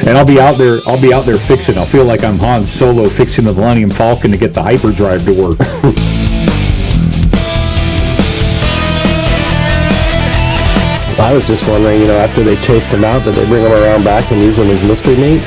And I'll be out there fixing. I'll feel like I'm Han Solo fixing the Millennium Falcon to get the hyperdrive to work. I was just wondering, after they chased him out, did they bring him around back and use him as mystery meat?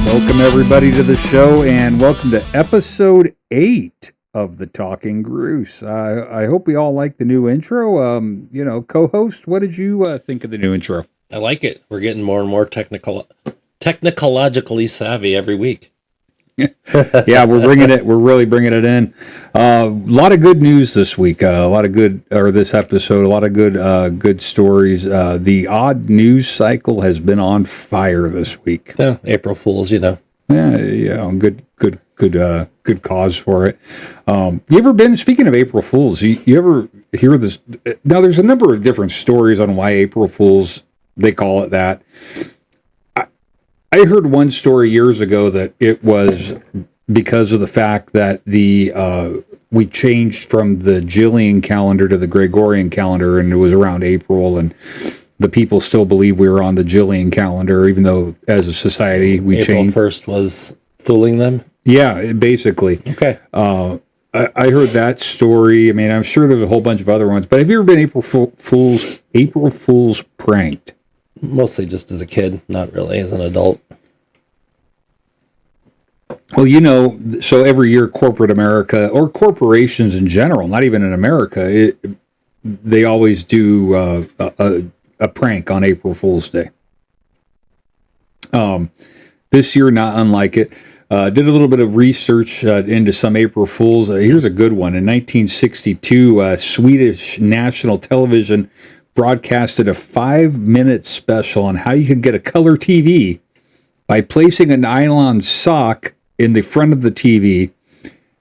Welcome everybody to the show, and welcome to episode 8 of the Talking Groose. I hope we all like the new intro. Co-host, what did you think of the new intro? I like it. We're getting more and more technologically savvy every week. Yeah, we're really bringing it in. A lot of good news this week. This episode, a lot of good stories. The odd news cycle has been on fire this week. Yeah, April Fools, Yeah, good cause for it. You ever been, speaking of April Fools, you ever hear this? Now, there's a number of different stories on why April Fools, they call it that. I heard one story years ago that it was because of the fact that we changed from the Julian calendar to the Gregorian calendar, and it was around April, and the people still believe we were on the Julian calendar, even though as a society we changed. April 1st was fooling them? Yeah, basically. Okay. I heard that story. I mean, I'm sure there's a whole bunch of other ones, but have you ever been April Fool's pranked? Mostly just as a kid, not really as an adult. Well, so every year corporate America, or corporations in general, not even in America, they always do a prank on April Fool's Day. This year, not unlike it. Did a little bit of research into some April Fools. Here's a good one. In 1962, Swedish national television broadcasted a 5-minute special on how you could get a color TV by placing a nylon sock in the front of the TV,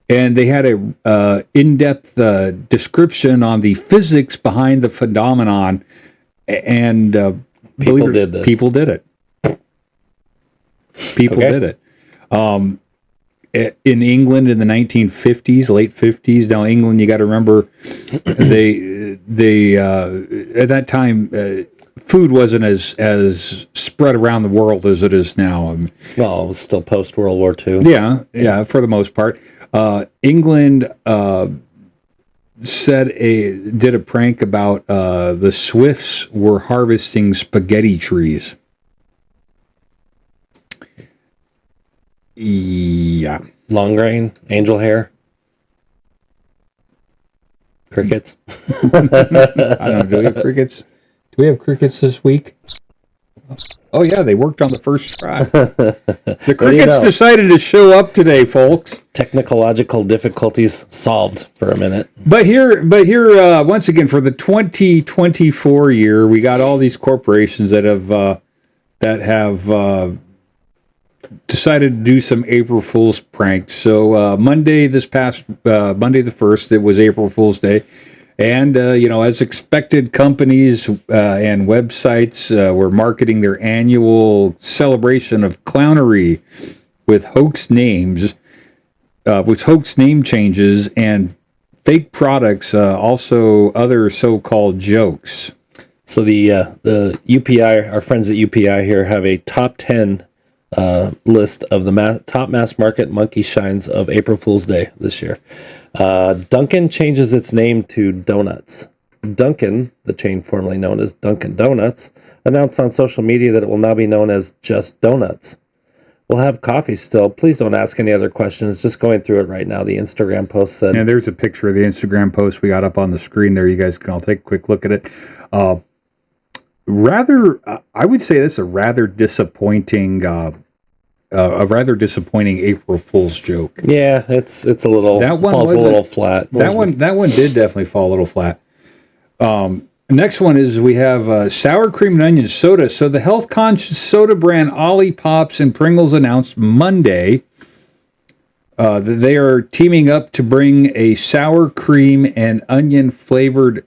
and they had a in-depth description on the physics behind the phenomenon, and people did this. People did it. People did it. In England in the 1950s, late 50s. Now, England, you got to remember, they at that time, food wasn't as spread around the world as it is now. Well, it was still post World War II. Yeah, for the most part. England did a prank about the Swifts were harvesting spaghetti trees. Yeah. Long grain, angel hair, crickets. I don't know. Do we have crickets? Do we have crickets this week? Oh yeah, they worked on the first try. The crickets decided to show up today, folks. Technological difficulties solved for a minute. But here, once again, for the 2024 year, we got all these corporations that have decided to do some April Fool's pranks. So Monday, this past Monday the 1st, it was April Fool's Day. And, as expected, companies and websites were marketing their annual celebration of clownery with hoax names, name changes, and fake products, also other so-called jokes. So the UPI, our friends at UPI here, have a top 10 list of the top mass market monkey shines of April Fool's Day this year. Dunkin' changes its name to Donuts. Dunkin', the chain formerly known as Dunkin' Donuts, announced on social media that it will now be known as just Donuts. We'll have coffee still. Please don't ask any other questions. Just going through it right now. The Instagram post said... Yeah, there's a picture of the Instagram post we got up on the screen there. You guys can all take a quick look at it. I would say this is a rather disappointing April Fool's joke. Yeah, it's a little, that one falls a little flat. That one did definitely fall a little flat. Next one is we have sour cream and onion soda. So the health-conscious soda brand Ollie Pops and Pringles announced Monday that they are teaming up to bring a sour cream and onion flavored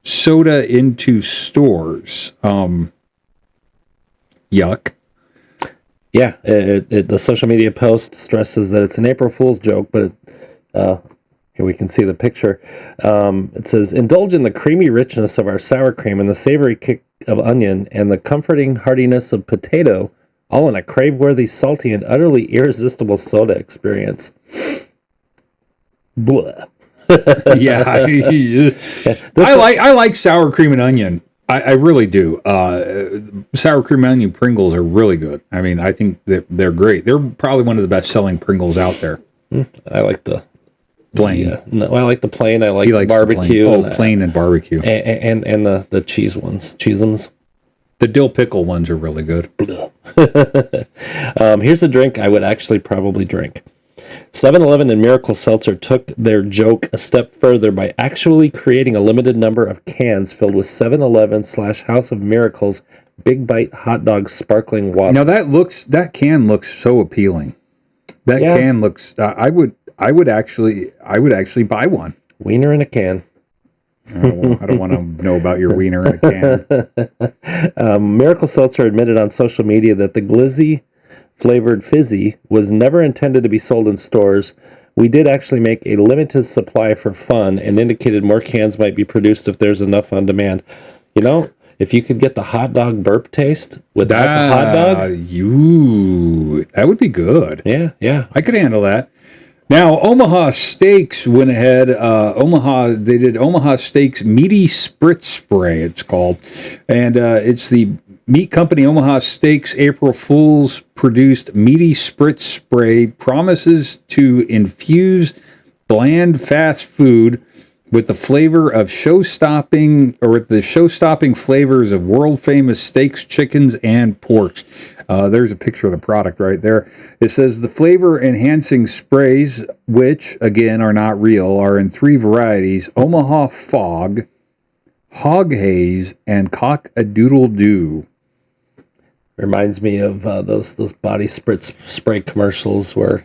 soda into stores. Yuck. Yeah, the social media post stresses that it's an April Fool's joke, but here we can see the picture. It says, indulge in the creamy richness of our sour cream and the savory kick of onion and the comforting heartiness of potato, all in a crave-worthy, salty, and utterly irresistible soda experience. Blah. Yeah. I like sour cream and onion. I really do. Sour cream and onion Pringles are really good. I mean, I think that they're great. They're probably one of the best selling Pringles out there. I like the plain. No, I like the plain. I like the barbecue. Plain and barbecue. And the cheese ones. Cheeseums. The dill pickle ones are really good. Here's a drink I would actually probably drink. 7-Eleven and Miracle Seltzer took their joke a step further by actually creating a limited number of cans filled with 7-Eleven / House of Miracles Big Bite Hot Dog Sparkling Water. Now that can looks so appealing. That can looks. I would actually buy one. Wiener in a can. I don't want to know about your wiener in a can. Miracle Seltzer admitted on social media that the glizzy flavored fizzy was never intended to be sold in stores. We did actually make a limited supply for fun and indicated more cans might be produced if there's enough on demand. You know, if you could get the hot dog burp taste without the hot dog, that would be good. Yeah. I could handle that. Now, Omaha Steaks went ahead. They did Omaha Steaks Meaty Spritz Spray, it's called. And it's the meat company Omaha Steaks April Fool's produced Meaty Spritz Spray promises to infuse bland fast food with the flavor of show-stopping flavors of world-famous steaks, chickens, and porks. There's a picture of the product right there. It says the flavor-enhancing sprays, which, again, are not real, are in 3 varieties: Omaha Fog, Hog Haze, and Cock-a-Doodle-Doo. Reminds me of those body spray commercials where,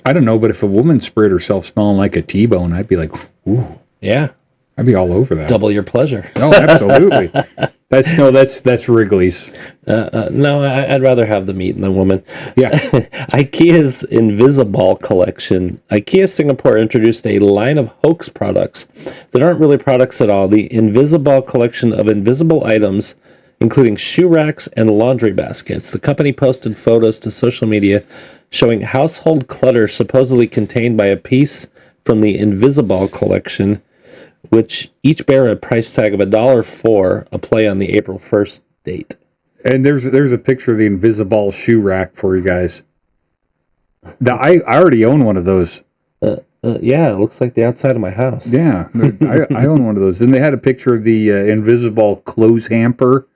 I don't know, but if a woman sprayed herself smelling like a T-bone, I'd be like, ooh. Yeah. I'd be all over that. Double your pleasure. Oh, absolutely. That's Wrigley's. No, I'd rather have the meat than the woman. Yeah. IKEA's Invisiball collection. IKEA Singapore introduced a line of hoax products that aren't really products at all. The Invisiball collection of invisible items, including shoe racks and laundry baskets. The company posted photos to social media showing household clutter supposedly contained by a piece from the Invisiball collection, which each bear a price tag of $1 for a play on the April 1st date. And there's a picture of the Invisiball shoe rack for you guys. Now, I already own one of those. Yeah, it looks like the outside of my house. Yeah, I own one of those. And they had a picture of the Invisiball clothes hamper.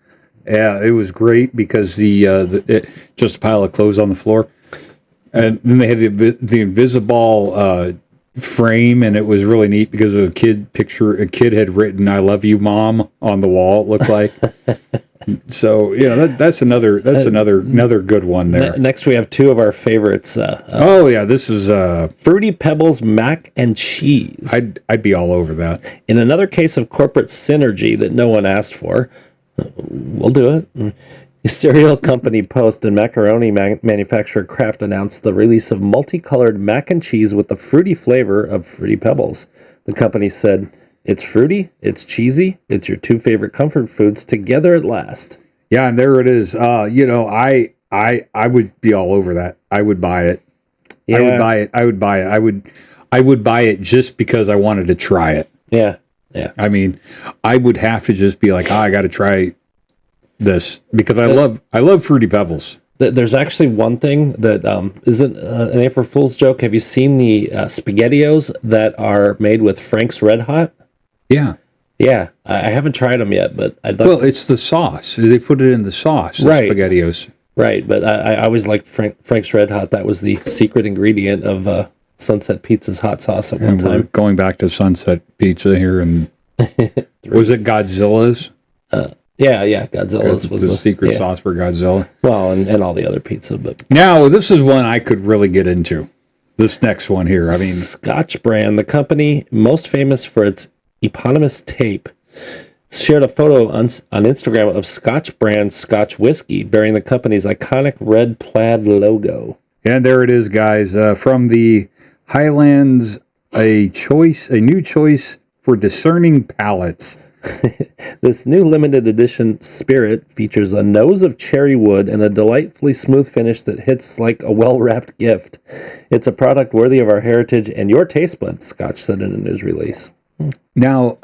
Yeah, it was great because just a pile of clothes on the floor. And then they had the Invisiball frame, and it was really neat because of a kid had written "I love you, Mom" on the wall, it looked like. So that's another good one there. Next we have 2 of our favorites. This is Fruity Pebbles mac and cheese. I'd be all over that. In another case of corporate synergy that no one asked for, we'll do it. Cereal company Post and macaroni manufacturer Kraft announced the release of multicolored mac and cheese with the fruity flavor of Fruity Pebbles. The company said, "It's fruity, it's cheesy, it's your 2 favorite comfort foods together at last." Yeah, and there it is. I would be all over that. I would buy it. Yeah. I would buy it just because I wanted to try it. Yeah. I mean, I would have to just be like, I got to try this because I love Fruity Pebbles. There's actually one thing that isn't an April Fool's joke. Have you seen the SpaghettiOs that are made with Frank's Red Hot? Yeah. Yeah, I haven't tried them yet, but I'd like. Well, it's the sauce. They put it in the sauce. Right. SpaghettiOs. Right, but I always liked Frank's Red Hot. That was the secret ingredient of Sunset Pizza's hot sauce at one time. We're going back to Sunset Pizza here, and was it Godzilla's? Yeah, Godzilla's was the secret sauce for Godzilla. Well, and all the other pizza, but now this is one I could really get into. This next one here, I mean, Scotch brand, the company most famous for its eponymous tape, shared a photo on Instagram of Scotch brand Scotch whiskey bearing the company's iconic red plaid logo. And there it is, guys. From the Highlands, a new choice for discerning palates. This new limited edition Spirit features a nose of cherry wood and a delightfully smooth finish that hits like a well-wrapped gift. It's a product worthy of our heritage and your taste buds, Scotch said in a news release. Now,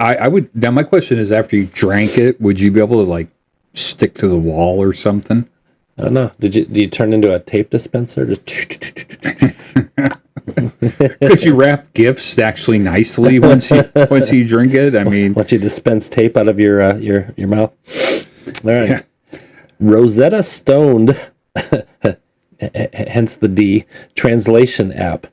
now my question is, after you drank it, would you be able to like stick to the wall or something? Oh no! Did you turn into a tape dispenser? Could you wrap gifts actually nicely once you drink it? I mean, once you dispense tape out of your mouth. All right. Yeah. Rosetta Stoned, hence the D, translation app.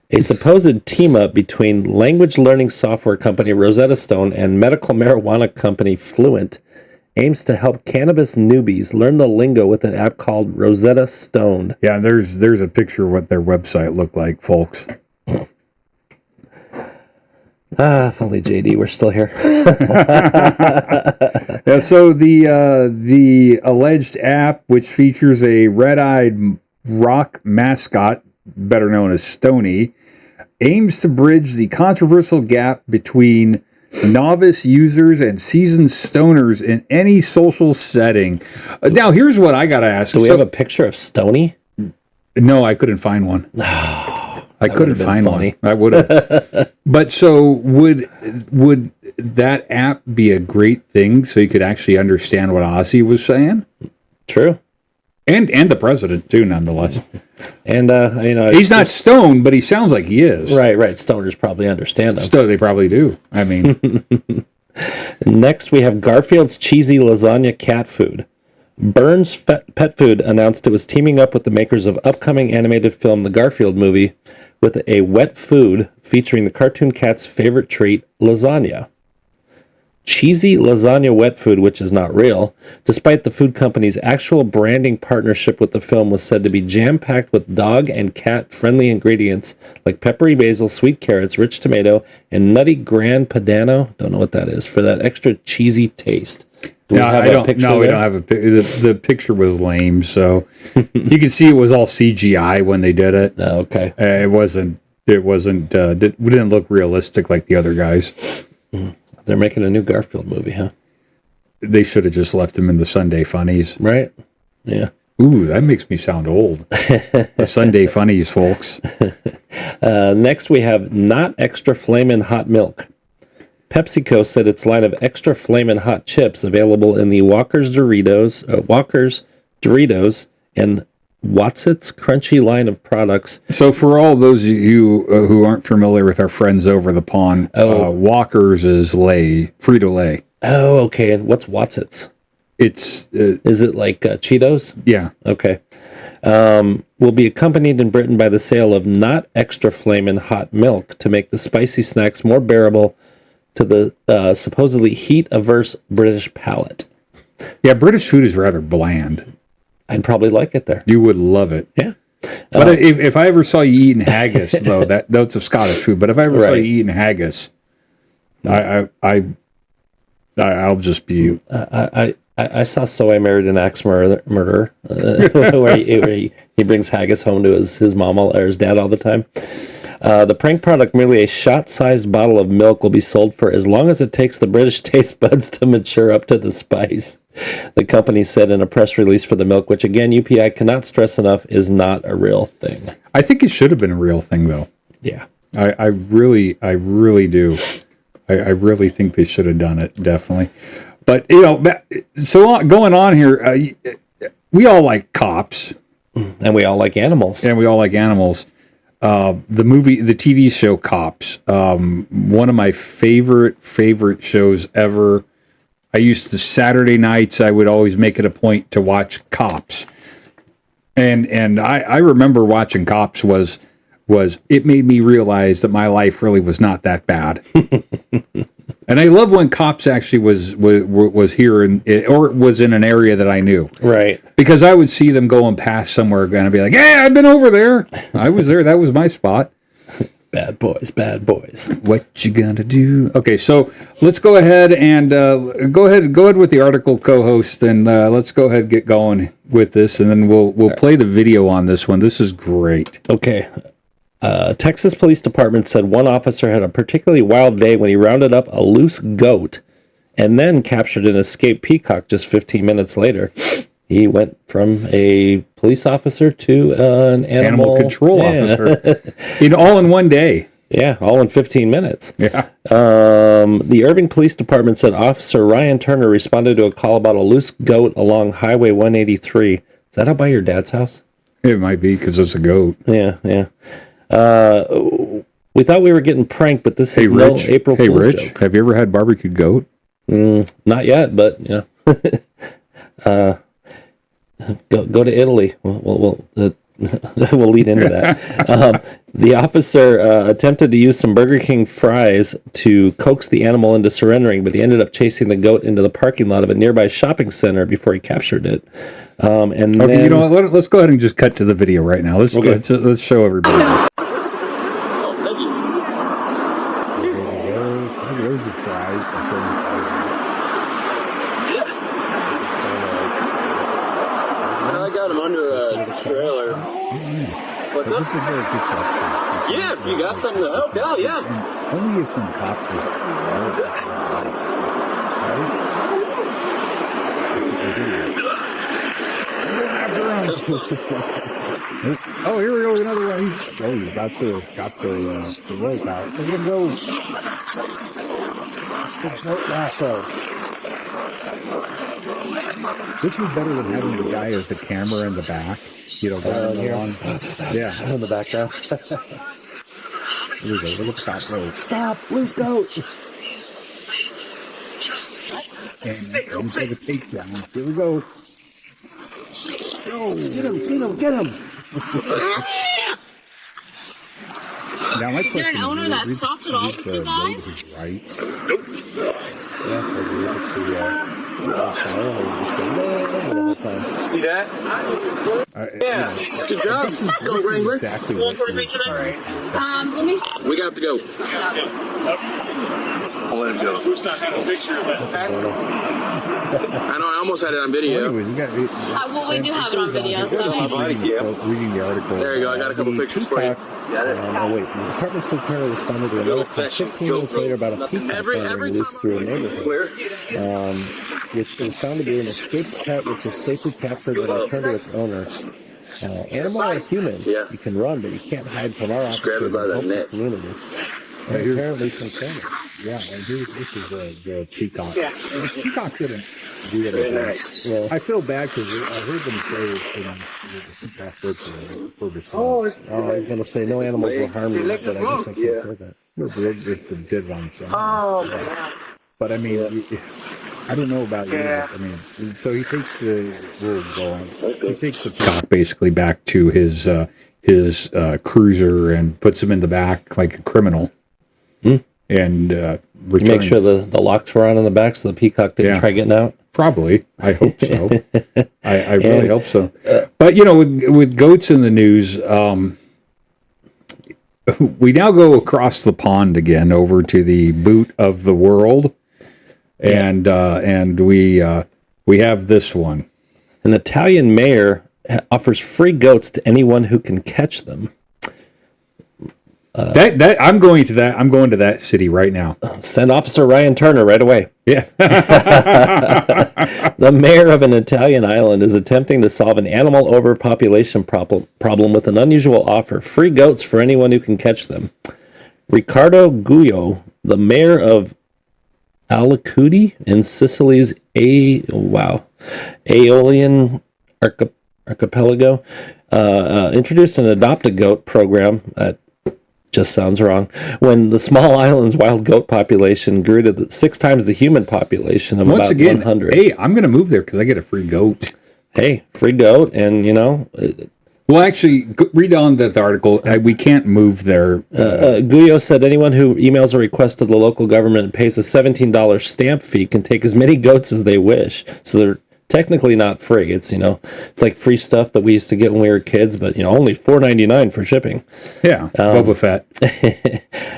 A supposed team-up between language learning software company Rosetta Stone and medical marijuana company Fluent aims to help cannabis newbies learn the lingo with an app called Rosetta Stoned. Yeah, there's a picture of what their website looked like, folks. If only JD were still here. Yeah, so the alleged app, which features a red-eyed rock mascot, better known as Stony, aims to bridge the controversial gap between novice users and seasoned stoners in any social setting. Now, here's what I got to ask. Do we have a picture of Stony? No, I couldn't find one. I couldn't find funny. one. I would have. But so would that app be a great thing so you could actually understand what Ozzy was saying? True. And the president too, nonetheless. And he's not stoned, but he sounds like he is. Right. Stoners probably understand him. They probably do. I mean, next we have Garfield's cheesy lasagna cat food. Burns Pet Food announced it was teaming up with the makers of upcoming animated film The Garfield Movie with a wet food featuring the cartoon cat's favorite treat, lasagna. Cheesy lasagna wet food, which is not real, despite the food company's actual branding partnership with the film, was said to be jam-packed with dog and cat-friendly ingredients like peppery basil, sweet carrots, rich tomato, and nutty Gran Padano, don't know what that is, for that extra cheesy taste. We don't have a picture. The picture was lame, so you can see it was all CGI when they did it. Oh, okay. It didn't look realistic like the other guys. They're making a new Garfield movie, huh? They should have just left him in the Sunday Funnies. Right. Yeah. Ooh, that makes me sound old. The Sunday Funnies, folks. Next, we have Not Extra Flamin' Hot Milk. PepsiCo said its line of Extra Flamin' Hot chips available in the Walker's Doritos, and Watsits Crunchy line of products. So for all those of you who aren't familiar with our friends over the pond, Walker's is Frito-Lay. Oh, okay. And what's Watsits? It's is it like Cheetos? Yeah. Okay. Will be accompanied in Britain by the sale of Not Extra Flamin' Hot Milk to make the spicy snacks more bearable to the supposedly heat-averse British palate. Yeah, British food is rather bland. I'd probably like it there. You would love it. Yeah. But if I ever saw you eating haggis, though, that's a Scottish food. But if I ever saw you eating haggis, I'll just be. I saw So I Married an Axe Murderer, where he brings haggis home to his mom or his dad all the time. The prank product, merely a shot-sized bottle of milk, will be sold for as long as it takes the British taste buds to mature up to the spice. The company said in a press release for the milk, which again, UPI cannot stress enough, is not a real thing. I think it should have been a real thing, though. Yeah. I really do. I really think they should have done it, definitely. But, so going on here, we all like cops. And we all like animals. The TV show Cops, one of my favorite shows ever. I used to, Saturday nights, I would always make it a point to watch Cops. And I remember watching Cops was it made me realize that my life really was not that bad. And I love when Cops actually was here or was in an area that I knew. Right. Because I would see them going past somewhere and I'd be like, hey, I've been over there. I was there. That was my spot. Bad boys, bad boys. What you gonna do? Okay, so let's go ahead and go ahead with the article, co-host, and let's go ahead and get going with this, and then we'll play the video on this one. This is great. Okay. Texas Police Department said one officer had a particularly wild day when he rounded up a loose goat and then captured an escaped peacock just 15 minutes later. He went from a police officer to an animal control officer all in one day. Yeah, all in 15 minutes. Yeah. The Irving Police Department said Officer Ryan Turner responded to a call about a loose goat along Highway 183. Is that out by your dad's house? It might be because it's a goat. Yeah. We thought we were getting pranked, but this is no April Fool's joke. Have you ever had barbecued goat? Not yet, but go to Italy. We'll lead into that. The officer attempted to use some Burger King fries to coax the animal into surrendering, but he ended up chasing the goat into the parking lot of a nearby shopping center before he captured it. And then, you know what? Let's go ahead and just cut to the video right now. Let's show everybody this. I got him under a trailer. What's up? This is very good stuff. Yeah, if you got something to help out, yeah. Only if when cops was Oh, here we go, another way. Oh, you got the rope out. Look at him go. It's the goat lasso. This is better than having the guy with the camera in the back. You know, yeah, In the background. Here we go. Look at the stop, loose goat. And for the takedown. Here we go. Go. Get him. Now, my Is there an owner that's soft at all with you guys? Rights. Yeah, as you look to the whole time. See that? Yeah. Good job. Go, Wrangler. Exactly what Let me. We got to go. I'll let him go. Who's not got a picture of that? I know, I almost had it on video. Anyways, Well, we do have it on video, so. reading the article. There you go. I got a couple pictures for you. The Department of Turner responded to a note from 15 minutes later about a peacock being released through a neighborhood, which was found to be an escaped pet which was safely captured and returned to its owner. Animal or human, you can run, but you can't hide from our officers and help the community. And apparently some cameras. Yeah, and this is the peacock. The peacock didn't do anything. Nice. Well, I feel bad because I heard them say for the song. I was going to say no animals will harm you, but I guess I can't say that. It's the good ones. But I mean, I don't know about you. I mean, so he takes he takes the peacock basically back to his cruiser and puts him in the back like a criminal. And make sure the locks were on in the back so the peacock didn't try getting out. Probably. I hope so. I really hope so. But, you know, with goats in the news, we now go across the pond again over to the boot of the world. And we have this one. An Italian mayor offers free goats to anyone who can catch them. I'm going to that city right now. Send Officer Ryan Turner right away. Yeah. The mayor of an Italian island is attempting to solve an animal overpopulation problem with an unusual offer: free goats for anyone who can catch them. Riccardo Guio, the mayor of Alicudi in Sicily's Aeolian archipelago, introduced an adopt a goat program that just sounds wrong, when the small island's wild goat population grew to 6 times the human population of about 100. Hey, I'm going to move there because I get a free goat. Hey, free goat, and you know... Well, actually, read on that article. We can't move there. Guyo said anyone who emails a request to the local government and pays a $17 stamp fee can take as many goats as they wish. So technically not free. It's, it's like free stuff that we used to get when we were kids, but, only $4.99 for shipping. Yeah, Boba Fett.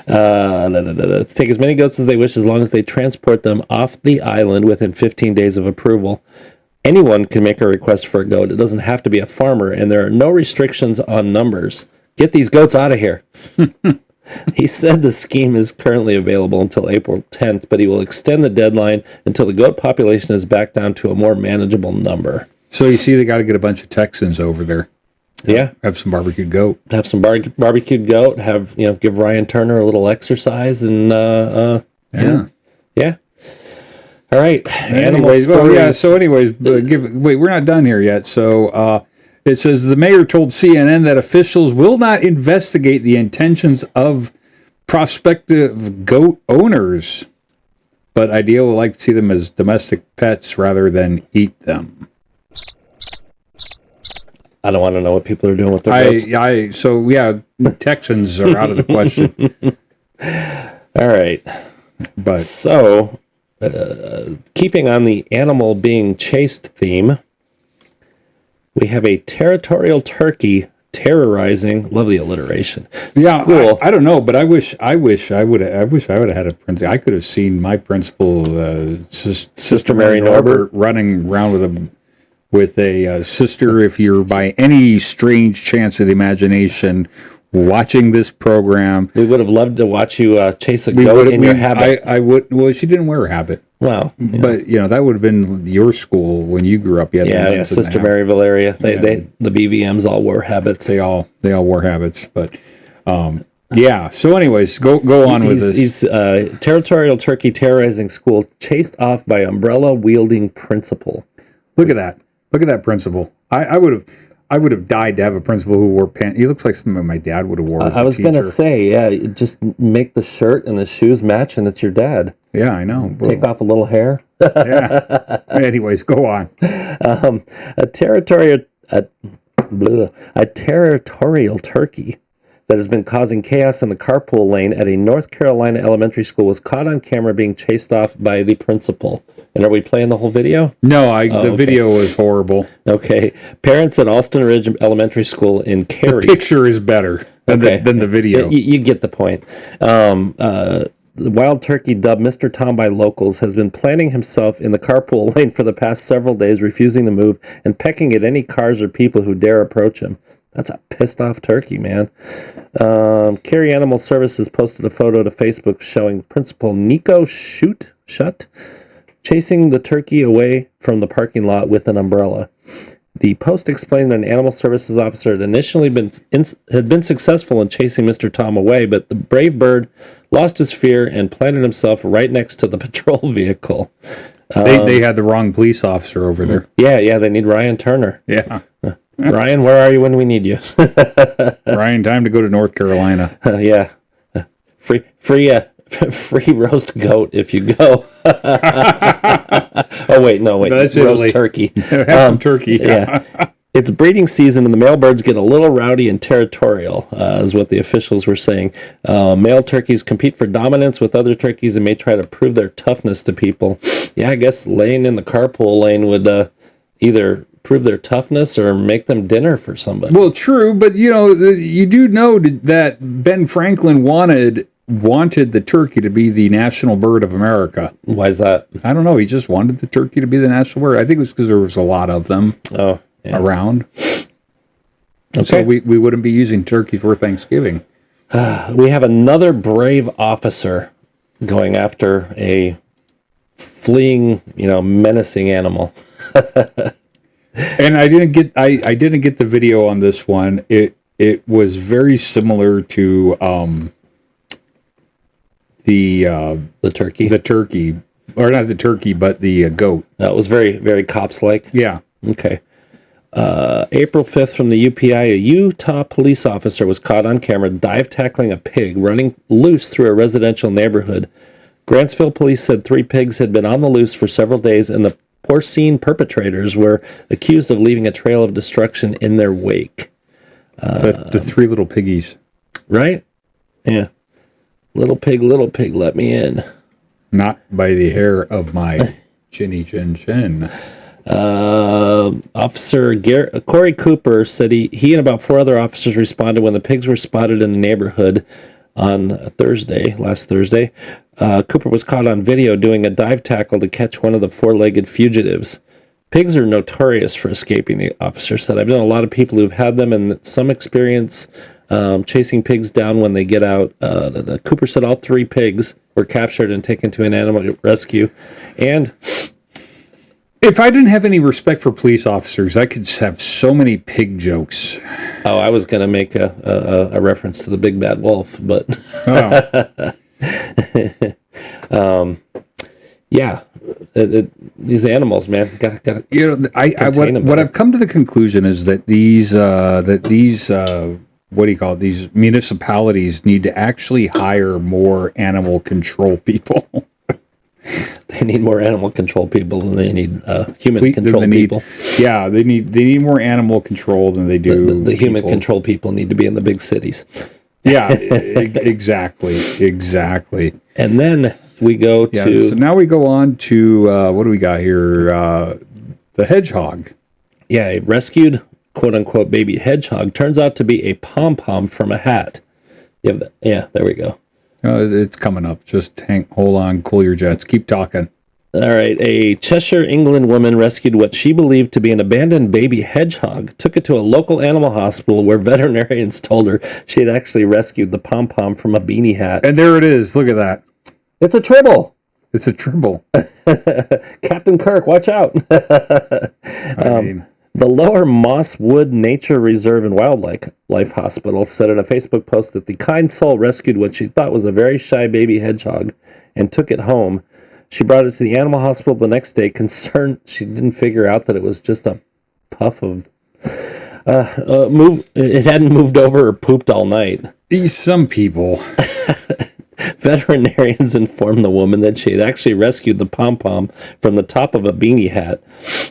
Let's take as many goats as they wish as long as they transport them off the island within 15 days of approval. Anyone can make a request for a goat. It doesn't have to be a farmer, and there are no restrictions on numbers. Get these goats out of here. He said the scheme is currently available until April 10th, but he will extend the deadline until the goat population is back down to a more manageable number. So you see, they got to get a bunch of Texans over there. Yeah. Have some barbecued goat. Have some barbecued goat. Have, give Ryan Turner a little exercise and, yeah. All right. Anyways, we're not done here yet. So, it says the mayor told CNN that officials will not investigate the intentions of prospective goat owners, but ideally would like to see them as domestic pets rather than eat them. I don't want to know what people are doing with their goats. So Texans are out of the question. All right. But so, keeping on the animal being chased theme, we have a territorial turkey terrorizing. Love the alliteration. Yeah, School. I don't know, but I wish I would have had a principal. I could have seen my principal, Sister Mary Norbert, running around with a sister. If you're by any strange chance of the imagination watching this program, we would have loved to watch you chase a goat in your habit. I would. Well, she didn't wear a habit. Wow. Yeah. But that would have been your school when you grew up. Yeah, Sister Mary Valeria. They the BVMs all wore habits. They all wore habits. But so anyways, go on with this. He's territorial turkey terrorizing school, chased off by umbrella wielding principal. Look at that. Look at that principal. I would have died to have a principal who wore pants. He looks like something my dad would have worn. I was going to say, just make the shirt and the shoes match, and it's your dad. Yeah, I know. Take off a little hair. Yeah. Anyways, go on. A territorial turkey that has been causing chaos in the carpool lane at a North Carolina elementary school was caught on camera being chased off by the principal. And are we playing the whole video? No, the video was horrible. Okay. Parents at Alston Ridge Elementary School in Cary. The picture is better than the video. You get the point. The wild turkey, dubbed Mr. Tom by locals, has been planting himself in the carpool lane for the past several days, refusing to move and pecking at any cars or people who dare approach him. That's a pissed off turkey, man. Cary Animal Services posted a photo to Facebook showing Principal Nico Schutt chasing the turkey away from the parking lot with an umbrella. The post explained that an animal services officer had initially been successful in chasing Mr. Tom away, but the brave bird lost his fear and planted himself right next to the patrol vehicle. They had the wrong police officer over there. Yeah, they need Ryan Turner. Yeah. Ryan, where are you when we need you? Ryan, time to go to North Carolina. Yeah. Free roast goat if you go. Wait. That's roast Italy. Turkey. Have some turkey. Yeah. It's breeding season, and the male birds get a little rowdy and territorial, is what the officials were saying. Male turkeys compete for dominance with other turkeys and may try to prove their toughness to people. Yeah, I guess laying in the carpool lane would either prove their toughness or make them dinner for somebody. Well, true, but you do know that Ben Franklin wanted the turkey to be the national bird of America. Why is that? I don't know. He just wanted the turkey to be the national bird. I think it was because there was a lot of them around. Okay. So we wouldn't be using turkey for Thanksgiving. We have another brave officer going after a fleeing, menacing animal. And I didn't get the video on this one. It was very similar to the turkey, or not the turkey, but the goat. That was very, very cops-like. Yeah. Okay. April 5th from the UPI, a Utah police officer was caught on camera dive tackling a pig running loose through a residential neighborhood. Grantsville police said 3 pigs had been on the loose for several days, and the porcine perpetrators were accused of leaving a trail of destruction in their wake. The 3 little piggies. Right? Yeah. Little pig, let me in. Not by the hair of my chinny chin chin. Officer Corey Cooper said he and about 4 other officers responded when the pigs were spotted in the neighborhood on last Thursday. Cooper was caught on video doing a dive tackle to catch one of the 4-legged fugitives. Pigs are notorious for escaping, the officer said. I've known a lot of people who've had them and some experience chasing pigs down when they get out. Cooper said all 3 pigs were captured and taken to an animal rescue. And if I didn't have any respect for police officers, I could have so many pig jokes. Oh, I was going to make a reference to the big bad wolf, but yeah, these animals, man, got what I've come to the conclusion is that these what do you call it? These municipalities need to actually hire more animal control people. They need more animal control people than they need human control people. Yeah, they need more animal control than they do. The human control people need to be in the big cities. Yeah, exactly. And then we go to... So now we go on to, what do we got here? The hedgehog. Yeah, a rescued, quote-unquote, baby hedgehog turns out to be a pom-pom from a hat. Yeah, there we go. It's coming up. Just hold on, cool your jets. Keep talking. All right. A Cheshire, England woman rescued what she believed to be an abandoned baby hedgehog, took it to a local animal hospital where veterinarians told her she had actually rescued the pom-pom from a beanie hat. And there it is. Look at that. It's a tribble. It's a tribble. Captain Kirk, watch out. The Lower Moss Wood Nature Reserve and Wildlife Hospital said in a Facebook post that the kind soul rescued what she thought was a very shy baby hedgehog and took it home. She brought it to the animal hospital the next day, concerned she didn't figure out that it was just a puff of... it hadn't moved over or pooped all night. Some people... Veterinarians informed the woman that she had actually rescued the pom-pom from the top of a beanie hat.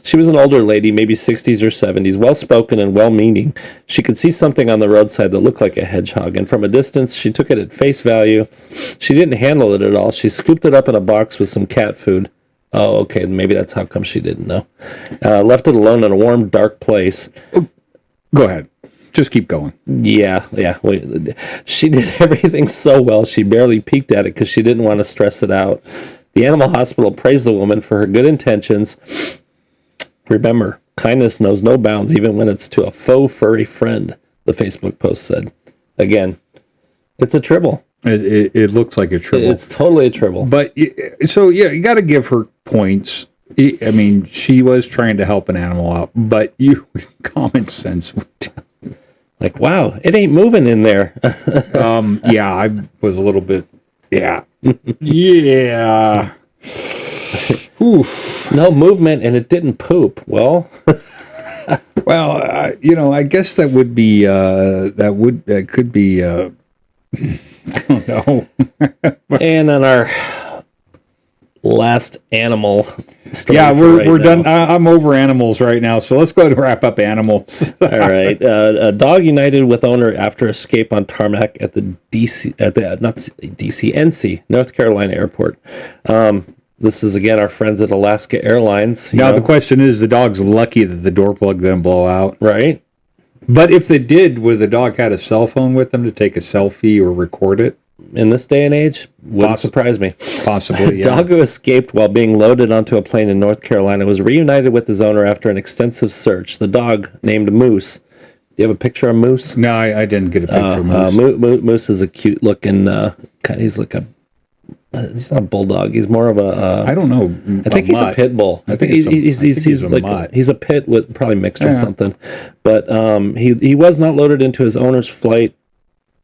She was an older lady, maybe 60s or 70s, well-spoken and well-meaning. She could see something on the roadside that looked like a hedgehog, and from a distance, she took it at face value. She didn't handle it at all. She scooped it up in a box with some cat food. Oh, okay, maybe that's how come she didn't know. Left it alone in a warm, dark place. Go ahead. Just keep going. Yeah. She did everything so well, she barely peeked at it because she didn't want to stress it out. The animal hospital praised the woman for her good intentions. Remember, kindness knows no bounds, even when it's to a faux furry friend, the Facebook post said. Again, it's a tribble. It looks like a tribble. It's totally a tribble. But, so, yeah, you got to give her points. I mean, she was trying to help an animal out, but common sense would tell. Like, wow, it ain't moving in there. Yeah, I was a little bit, yeah. Yeah. Oof. No movement, and it didn't poop. Well, I guess that would be, that could be, I don't know. And on our last animal story. Yeah, we're done. I'm over animals right now, so let's go ahead and wrap up animals. All right. A dog united with owner after escape on tarmac at the NC, North Carolina airport. This is again our friends at Alaska Airlines. Now the question is, the dog's lucky that the door plug didn't blow out, right? But if they did, would the dog had a cell phone with them to take a selfie or record it? In this day and age, wouldn't surprise me. Possibly, yeah. Dog who escaped while being loaded onto a plane in North Carolina was reunited with his owner after an extensive search. The dog, named Moose. Do you have a picture of Moose? No, I didn't get a picture of Moose. Moose is a cute-looking... he's like a... he's not a bulldog. He's more of a... I don't know. I think he's a pit bull. I think he's a pit with probably mixed with something. But he was not loaded into his owner's flight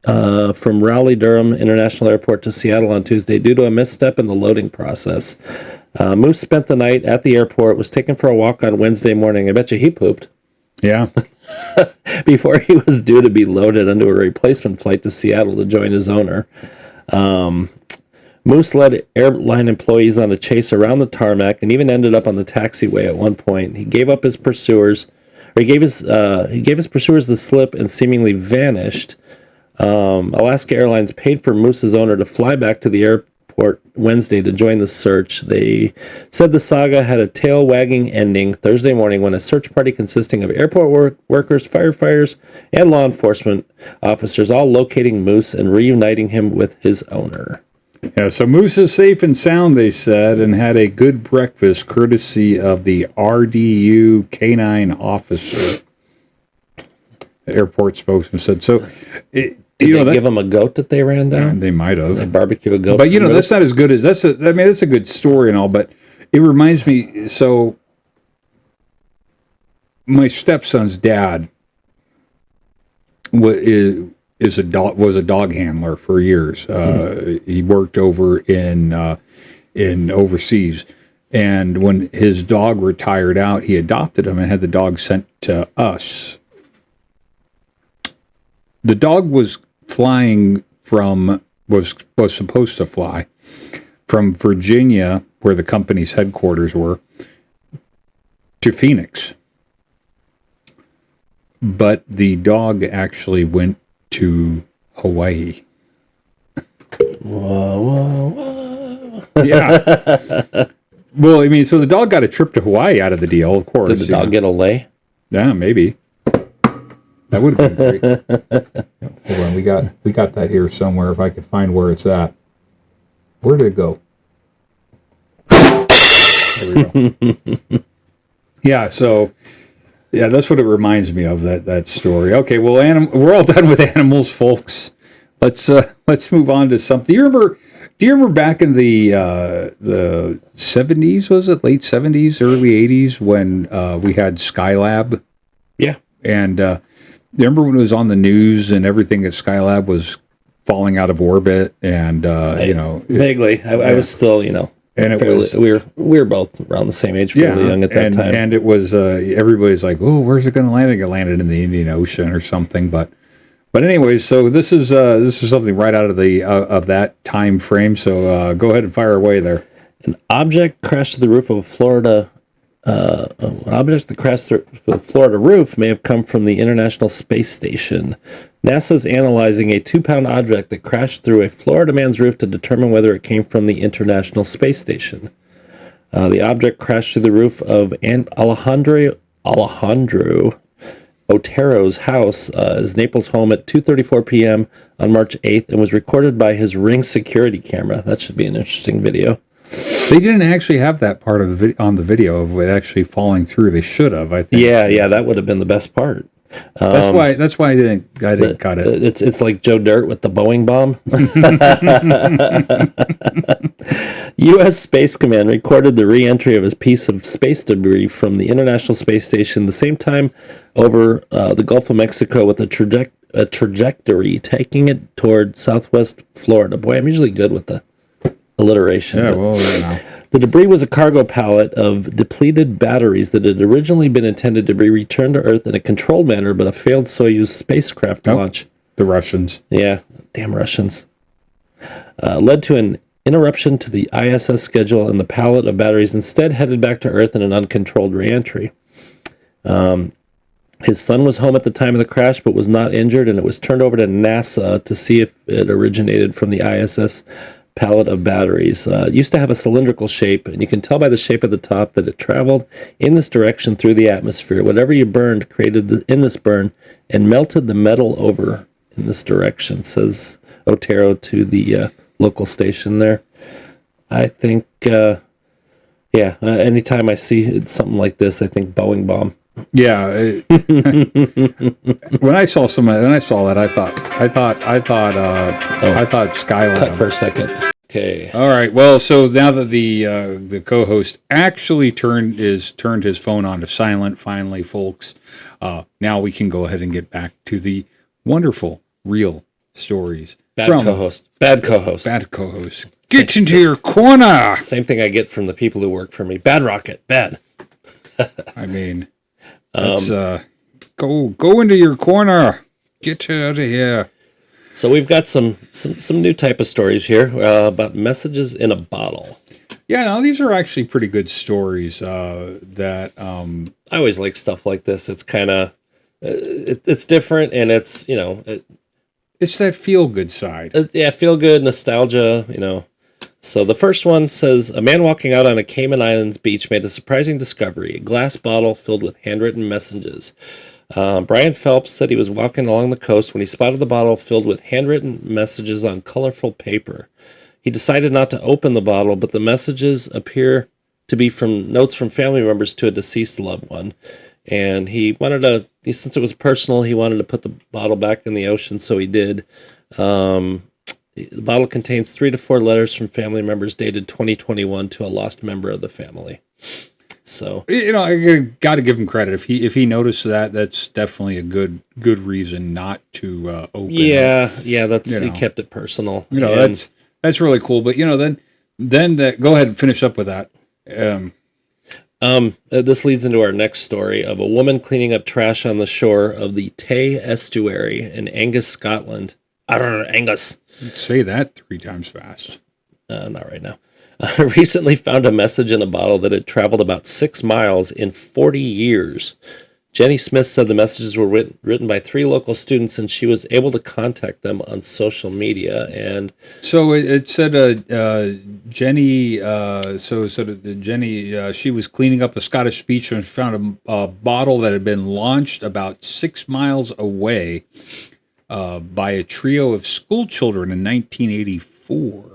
from Raleigh-Durham International Airport to Seattle on Tuesday due to a misstep in the loading process. Moose spent the night at the airport, was taken for a walk on Wednesday morning. I bet you he pooped. Yeah. Before he was due to be loaded onto a replacement flight to Seattle to join his owner. Moose led airline employees on a chase around the tarmac and even ended up on the taxiway at one point. He gave his pursuers the slip and seemingly vanished. Alaska Airlines paid for Moose's owner to fly back to the airport airport Wednesday to join the search. They said the saga had a tail-wagging ending Thursday morning when a search party consisting of airport workers, firefighters, and law enforcement officers all locating Moose and reuniting him with his owner. Yeah, so Moose is safe and sound, they said, and had a good breakfast courtesy of the RDU canine officer. The airport spokesman said. So, Did they give him a goat that they ran down? They might have. They barbecue a goat. But, that's not as good as, that's a good story and all, but it reminds me, so my stepson's dad was a dog handler for years. He worked over in overseas, and when his dog retired out, he adopted him and had the dog sent to us. The dog was supposed to fly from Virginia, where the company's headquarters were, to Phoenix. But the dog actually went to Hawaii. Whoa. Yeah. Well, I mean, so the dog got a trip to Hawaii out of the deal, of course. Did the dog get a lay? Yeah, maybe. That would have been great. Hold on, we got that here somewhere. If I could find where it's at. Where did it go? There we go. Yeah. So. Yeah, that's what it reminds me of, that story. Okay, well, we're all done with animals, folks. Let's move on to something. Do you remember back in the 70s, was it? Late 70s, early 80s, when we had Skylab? Yeah. And remember when it was on the news and everything at Skylab was falling out of orbit and, Vaguely. I was still, and it was, we were both around the same age, fairly young at that time. And it was everybody's like, "Oh, where's it going to land?" It landed in the Indian Ocean or something. But anyways, so this is something right out of that time frame. So go ahead and fire away there. An object crashed to the roof of a Florida. An object that crashed through the Florida roof may have come from the International Space Station. NASA is analyzing a 2-pound object that crashed through a Florida man's roof to determine whether it came from the International Space Station. The object crashed through the roof of Alejandro Otero's house, his Naples home, at 2:34 p.m. on March 8th, and was recorded by his Ring security camera. That should be an interesting video. They didn't actually have that part of the on the video of it actually falling through. They should have, I think. Yeah, that would have been the best part. That's why I didn't cut it. It's like Joe Dirt with the Boeing bomb. U.S. Space Command recorded the re-entry of a piece of space debris from the International Space Station the same time over the Gulf of Mexico with a trajectory taking it toward southwest Florida. Boy, I'm usually good with the alliteration. Yeah, well, The debris was a cargo pallet of depleted batteries that had originally been intended to be returned to Earth in a controlled manner, but a failed Soyuz spacecraft launch. The Russians. Yeah, damn Russians. Led to an interruption to the ISS schedule, and the pallet of batteries instead headed back to Earth in an uncontrolled reentry. His son was home at the time of the crash, but was not injured, and it was turned over to NASA to see if it originated from the ISS pallet of batteries. Used to have a cylindrical shape, and you can tell by the shape of the top that it traveled in this direction through the atmosphere. Whatever you burned created in this burn and melted the metal over in this direction, says Otero to the local station there. I think, anytime I see something like this, I think Boeing bomb. Yeah. When I saw that, I thought Skylab. Cut for a second. Okay. All right. Well, so now that the co-host actually turned his phone on to silent, finally, folks, now we can go ahead and get back to the wonderful, real stories. Bad co-host. Get into your corner. Same thing I get from the people who work for me. Bad rocket. Bad. I mean, let's go into your corner. Get out of here. So we've got some new type of stories here about messages in a bottle. Yeah, no, these are actually pretty good stories. That I always like stuff like this. It's kind of it's different, and it's it's that feel good side. Feel good nostalgia. So the first one says, a man walking out on a Cayman Islands beach made a surprising discovery, a glass bottle filled with handwritten messages. Brian Phelps said he was walking along the coast when he spotted the bottle filled with handwritten messages on colorful paper. He decided not to open the bottle, but the messages appear to be from notes from family members to a deceased loved one. And he wanted to, since it was personal, he wanted to put the bottle back in the ocean, so he did. The bottle contains 3 to 4 letters from family members dated 2021 to a lost member of the family. So, I got to give him credit. If he noticed that, that's definitely a good reason not to open. Yeah, that's he kept it personal. That's really cool. But then that, go ahead and finish up with that. This leads into our next story of a woman cleaning up trash on the shore of the Tay estuary in Angus, Scotland. Angus. Say that 3 times fast. Not right now. Recently found a message in a bottle that had traveled about 6 miles in 40 years. Jenny Smith said the messages were written by 3 local students, and she was able to contact them on social media. And so it said Jenny. Jenny. She was cleaning up a Scottish beach and found a bottle that had been launched about 6 miles away by a trio of school children in 1984.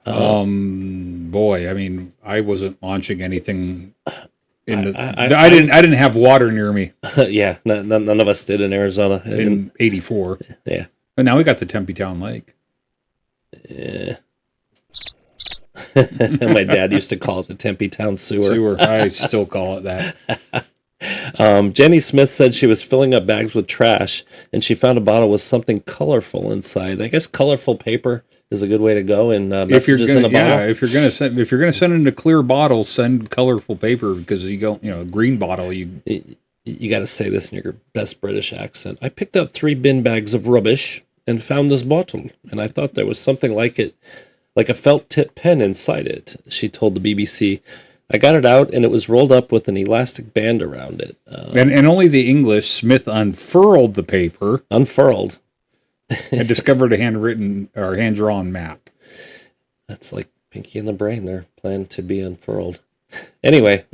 Boy, I mean, I wasn't launching anything. I didn't have water near me. Yeah, none of us did in Arizona in '84. Yeah, but now we got the Tempe Town Lake. Yeah. My dad used to call it the Tempe Town Sewer. I still call it that. Jenny Smith said she was filling up bags with trash, and she found a bottle with something colorful inside. I guess colorful paper is a good way to go in messages in a bottle. Yeah, if you're gonna send in a clear bottle, send colorful paper, because a green bottle you got to say this in your best British accent. I picked up 3 bin bags of rubbish and found this bottle, and I thought there was something like a felt tip pen inside it. She told the BBC. I got it out, and it was rolled up with an elastic band around it. And only the English. Smith unfurled the paper. And discovered a handwritten or hand-drawn map. That's like Pinky and the Brain. They're planned to be unfurled. Anyway,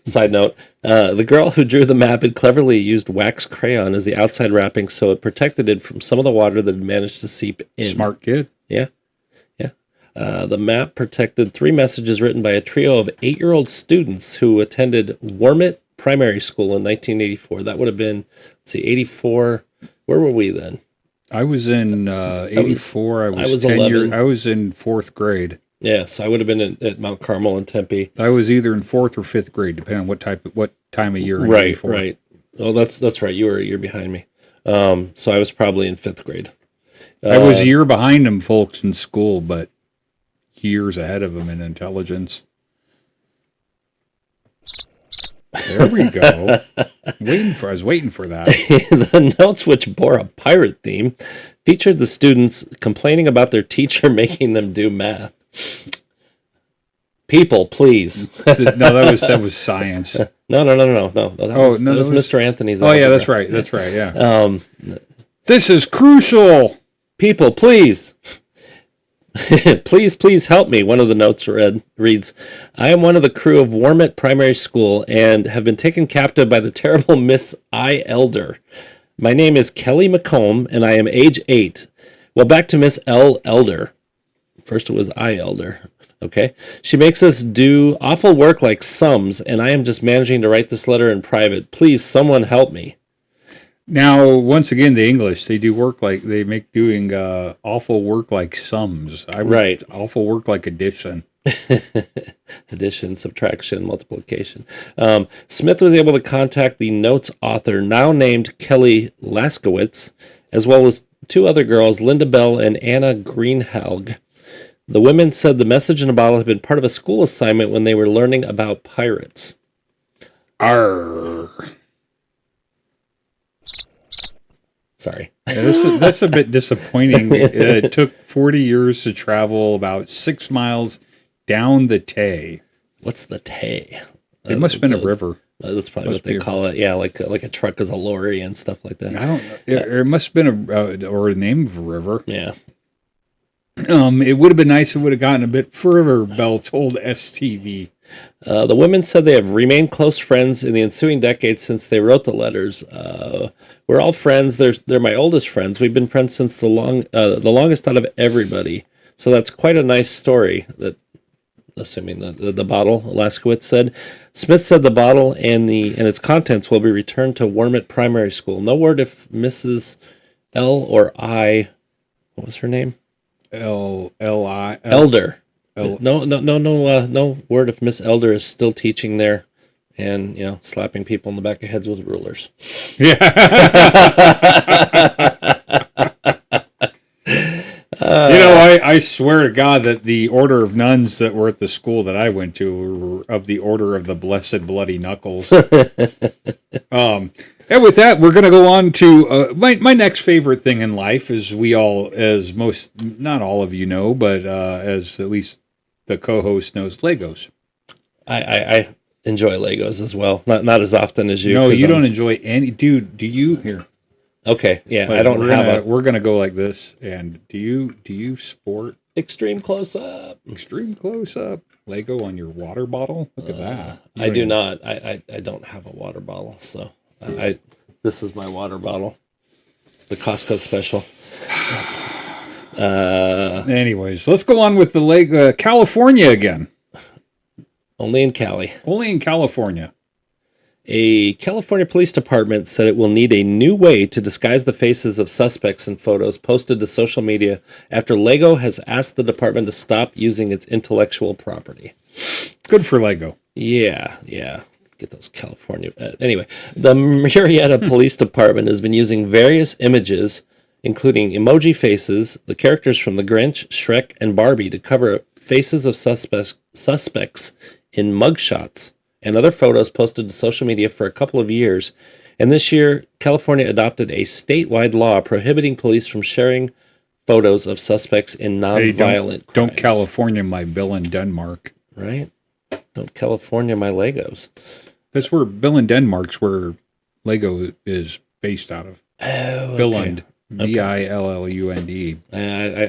side note, the girl who drew the map had cleverly used wax crayon as the outside wrapping, so it protected it from some of the water that had managed to seep in. Smart kid. Yeah. The map protected 3 messages written by a trio of 8-year-old students who attended Wormit Primary School in 1984. That would have been, 84. Where were we then? I was in 84. I was 10 11. I was in 4th grade. Yeah, so I would have been at Mount Carmel and Tempe. I was either in 4th or 5th grade, depending on what time of year. Right, 84. Right. Oh, that's right. You were a year behind me. So I was probably in 5th grade. I was a year behind them folks in school, but years ahead of them in intelligence. There we go. I was waiting for that. The notes, which bore a pirate theme, featured the students complaining about their teacher making them do math. People, please. No, that was science. No. That was Mr. Anthony's. Oh, yeah, that's right. That's right. Yeah. This is crucial. People, please. Please help me. One of the notes reads, I am one of the crew of Wormit Primary School and have been taken captive by the terrible Miss I. Elder. My name is Kelly McComb and I am age 8. Well, back to Miss L. Elder. First it was I. Elder. Okay. She makes us do awful work like sums, and I am just managing to write this letter in private. Please, someone help me. Now, once again, the English, they make doing awful work like sums. Right. Awful work like addition. Addition, subtraction, multiplication. Smith was able to contact the note's author, now named Kelly Laskowitz, as well as 2 other girls, Linda Bell and Anna Greenhalgh. The women said the message in a bottle had been part of a school assignment when they were learning about pirates. Arr. Sorry. Yeah, that's a bit disappointing. It took 40 years to travel about 6 miles down the Tay. What's the Tay? It must have been a river. That's probably what they call it. Yeah, like a truck is a lorry and stuff like that. I don't know. It must have been or the name of a river. Yeah. It would have been nice if it would have gotten a bit further, Bell told STV. The women said they have remained close friends in the ensuing decades since they wrote the letters. We're all friends. They're my oldest friends. We've been friends since the longest out of everybody. So that's quite a nice story. That, assuming the bottle, Laskowitz said. Smith said the bottle and its contents will be returned to Wormit Primary School. No word if Mrs. L or I, what was her name? Elder. No word if Miss Elder is still teaching there and, slapping people in the back of heads with rulers. Yeah. I swear to God that the order of nuns that were at the school that I went to were of the order of the Blessed Bloody Knuckles. And with that, we're going to go on to my next favorite thing in life, not all of you know, but as at least the co-host knows, Legos. I enjoy Legos as well. Not as often as you. No, you don't enjoy any. Dude, do you? Here. Okay, yeah, Like, I don't have We're going to go like this. And do you sport extreme close-up Lego on your water bottle? Look at that. I do not. I don't have a water bottle, so this is my water bottle, the Costco special. Anyways, let's go on with the Lego California again. Only in Cali. Only in California. A California police department said it will need a new way to disguise the faces of suspects in photos posted to social media after Lego has asked the department to stop using its intellectual property. Good for Lego. Yeah. Get those California. Anyway, the Murrieta Police Department has been using various images, including emoji faces, the characters from The Grinch, Shrek, and Barbie, to cover faces of suspects in mugshots and other photos posted to social media for a couple of years. And this year, California adopted a statewide law prohibiting police from sharing photos of suspects in nonviolent crimes. Don't California my Bill in Denmark. Right? Don't California my Legos. That's where Bill in Denmark's where Lego is based out of. Oh, Billund. Billund.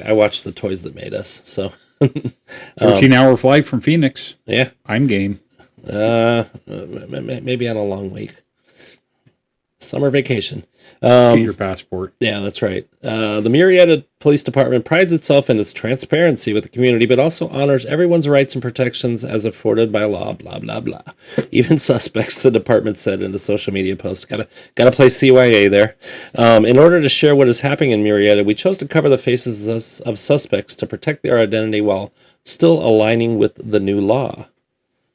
I watched The Toys That Made Us, so 13-hour flight from Phoenix. Yeah. I'm game. Maybe on a long week. Summer vacation. Get your passport. Yeah, that's right. The Murrieta Police Department prides itself in its transparency with the community, but also honors everyone's rights and protections as afforded by law, blah, blah, blah. Even suspects, the department said in a social media post. Gotta play CYA there. In order to share what is happening in Murrieta, we chose to cover the faces of suspects to protect their identity while still aligning with the new law.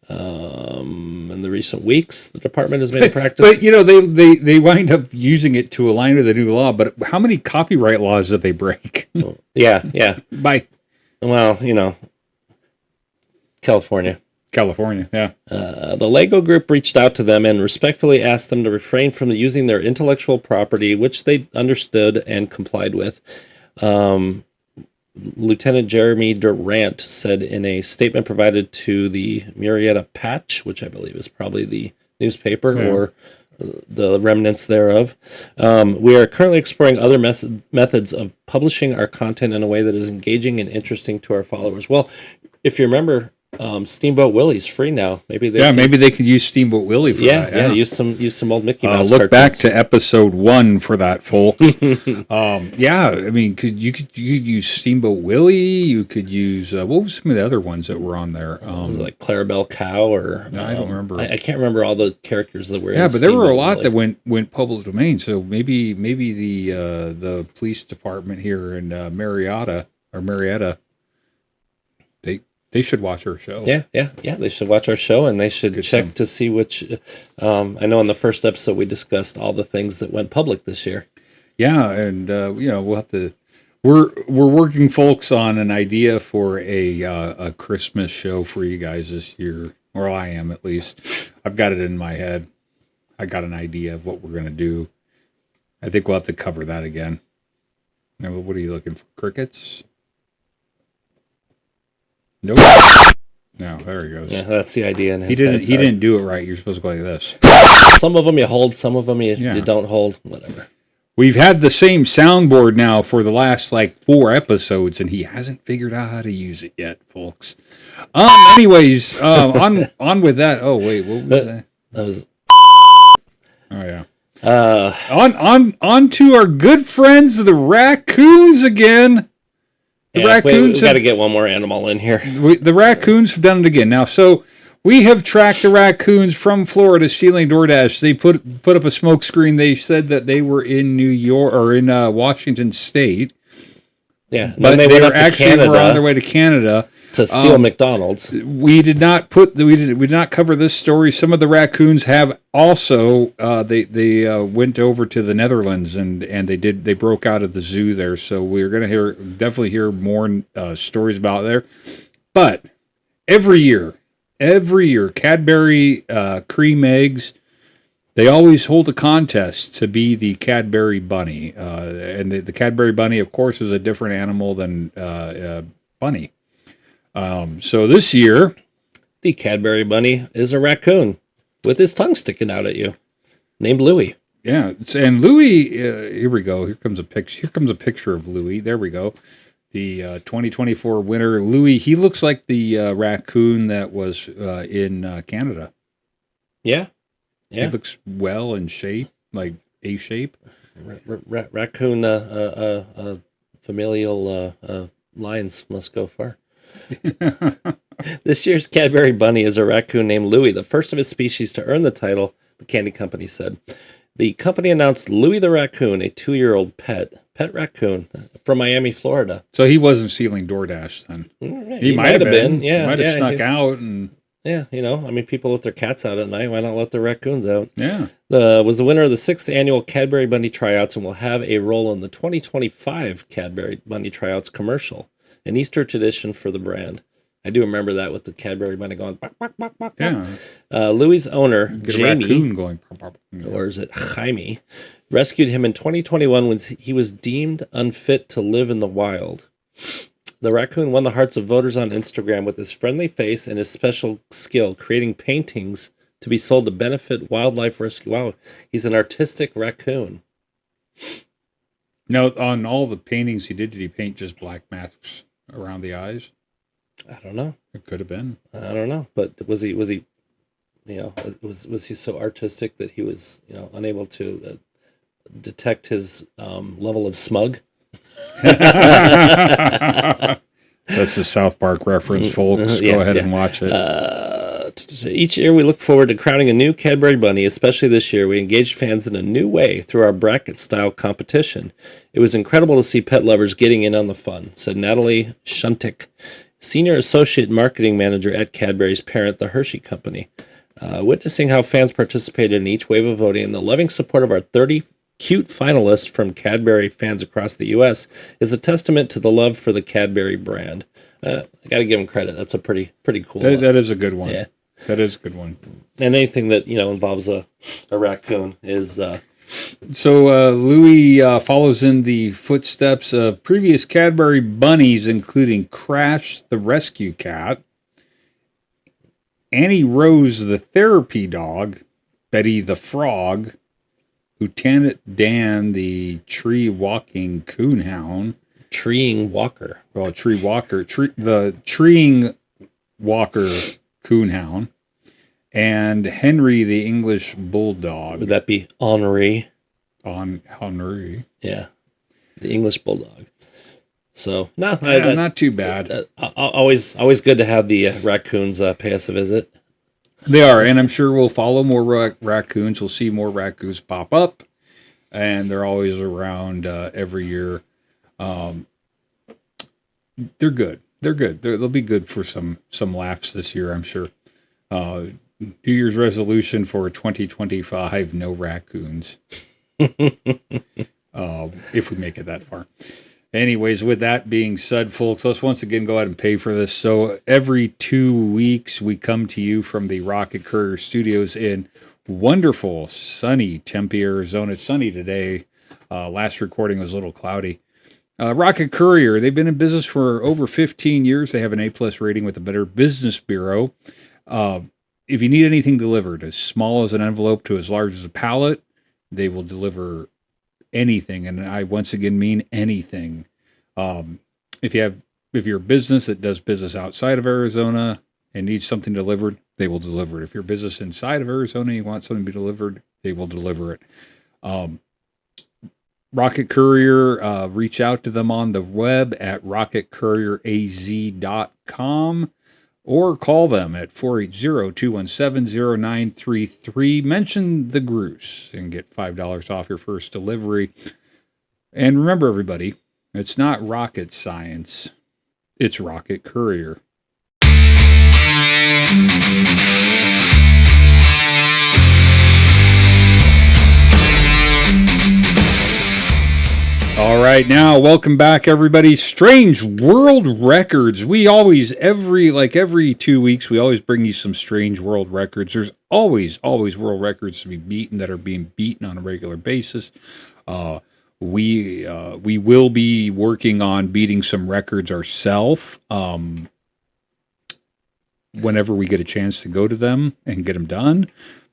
In the recent weeks, the department has made a practice. But they wind up using it to align with the new law. But how many copyright laws did they break? Yeah. Well, California, yeah. The Lego Group reached out to them and respectfully asked them to refrain from using their intellectual property, which they understood and complied with. Lieutenant Jeremy Durant said in a statement provided to the Murrieta Patch, which I believe is probably the newspaper or the remnants thereof. We are currently exploring other methods of publishing our content in a way that is engaging and interesting to our followers. Well, if you remember, Steamboat Willie's free now. Maybe they could use Steamboat Willie for that. Yeah, use some old Mickey Mouse look cartoons. Back to episode 1 for that, folks. I mean, you could use Steamboat Willie. You could use what was some of the other ones that were on there? Was it like Clarabelle Cow or I don't remember. I can't remember all the characters that were. Yeah, in but there were a Steamboat lot Willie. that went public domain. So maybe the police department here in Marietta, they should watch our show. Yeah. They should watch our show, and they should check to see which. I know in the first episode we discussed all the things that went public this year. Yeah, and we'll have to. We're working, folks, on an idea for a Christmas show for you guys this year, or I am at least. I've got it in my head. I got an idea of what we're gonna do. I think we'll have to cover that again. Now, what are you looking for? Crickets? Nope. No, there he goes. Yeah, that's the idea. He didn't do it right. You're supposed to go like this. Some of them you hold, some of them you don't hold. Whatever. We've had the same soundboard now for the last like 4 episodes, and he hasn't figured out how to use it yet, folks. Anyways, on with that. Oh wait, what was that? That was. Oh yeah. On to our good friends, the raccoons again. The raccoons. We got to get one more animal in here. The raccoons have done it again. Now, so we have tracked the raccoons from Florida stealing DoorDash. They put up a smoke screen. They said that they were in New York or in Washington State. Yeah, but they were actually were on their way to Canada to steal McDonald's. We did not cover this story. Some of the raccoons have also they went over to the Netherlands and they broke out of the zoo there. So we're going to definitely hear more stories about there. But every year, Cadbury cream eggs, they always hold a contest to be the Cadbury bunny. And the Cadbury bunny, of course, is a different animal than bunny. So this year, the Cadbury bunny is a raccoon with his tongue sticking out at you, named Louie. Yeah, and Louie, here we go. Here comes a picture of Louie. There we go. The 2024 winner, Louie. He looks like the raccoon that was in Canada. Yeah. He looks well in shape, like A shape. Raccoon familial lines must go far. This year's Cadbury bunny is a raccoon named Louie, the first of his species to earn the title, the candy company said. The company announced Louie the raccoon, a 2-year-old pet raccoon from Miami, Florida. So he wasn't stealing DoorDash then. He might have been. Yeah, he might have snuck out and. Yeah, I mean, people let their cats out at night. Why not let the raccoons out? Yeah. Was the winner of the 6th annual Cadbury Bunny tryouts and will have a role in the 2025 Cadbury Bunny tryouts commercial, an Easter tradition for the brand. I do remember that with the Cadbury Bunny going, bak, bak, bak, bak, bak. Yeah. Louie's owner, Get Jamie, a raccoon going, bak, bak, bak. Or is it Jaime, rescued him in 2021 when he was deemed unfit to live in the wild. The raccoon won the hearts of voters on Instagram with his friendly face and his special skill, creating paintings to be sold to benefit wildlife rescue. Wow, he's an artistic raccoon. Now, on all the paintings he did he paint just black masks around the eyes? I don't know. It could have been. I don't know. But was he was he so artistic that he was, unable to detect his level of smug? That's the South Park reference, folks. Go ahead and watch it. Each year we look forward to crowning a new Cadbury bunny, especially this year. We engaged fans in a new way through our bracket-style competition. It was incredible to see pet lovers getting in on the fun, said Natalie Shuntick, Senior Associate Marketing Manager at Cadbury's parent, the Hershey Company. Witnessing how fans participated in each wave of voting and the loving support of our 30 cute finalists from Cadbury fans across the U.S. is a testament to the love for the Cadbury brand. I got to give them credit. That's a pretty cool. That is a good one. Yeah, that is a good one. And anything that involves a raccoon is. So Louie follows in the footsteps of previous Cadbury bunnies, including Crash the rescue cat, Annie Rose the therapy dog, Betty the frog, Lieutenant Dan the tree walking coonhound. Treeing walker. Well, tree walker. The treeing walker coonhound. And Henry the English bulldog. Would that be Henri? Henri. Yeah. The English bulldog. So, no. Not too bad. Always good to have the raccoons pay us a visit. They are, and I'm sure we'll follow more raccoons. We'll see more raccoons pop up, and they're always around every year. They're good. They'll be good for some laughs this year, I'm sure. New Year's resolution for 2025: no raccoons. If we make it that far. Anyways, with that being said, folks, let's once again go ahead and pay for this. So every 2 weeks, we come to you from the Rocket Courier Studios in wonderful, sunny Tempe, Arizona. It's sunny today. Last recording was a little cloudy. Rocket Courier, they've been in business for over 15 years. They have an A+ rating with the Better Business Bureau. If you need anything delivered, as small as an envelope to as large as a pallet, they will deliver anything, and I once again mean anything. If you're a business that does business outside of Arizona and needs something delivered, they will deliver it. If you're a business inside of Arizona and you want something to be delivered, they will deliver it. Rocket Courier, reach out to them on the web at rocketcourieraz.com or call them at 480-217-0933. Mention the Groose and get $5 off your first delivery. And remember, everybody, it's not rocket science. It's Rocket Courier. All right, now welcome back, everybody. Strange World Records. We always, every 2 weeks, we always bring you some strange world records. There's always world records to be beaten that are being beaten on a regular basis. We will be working on beating some records ourselves whenever we get a chance to go to them and get them done.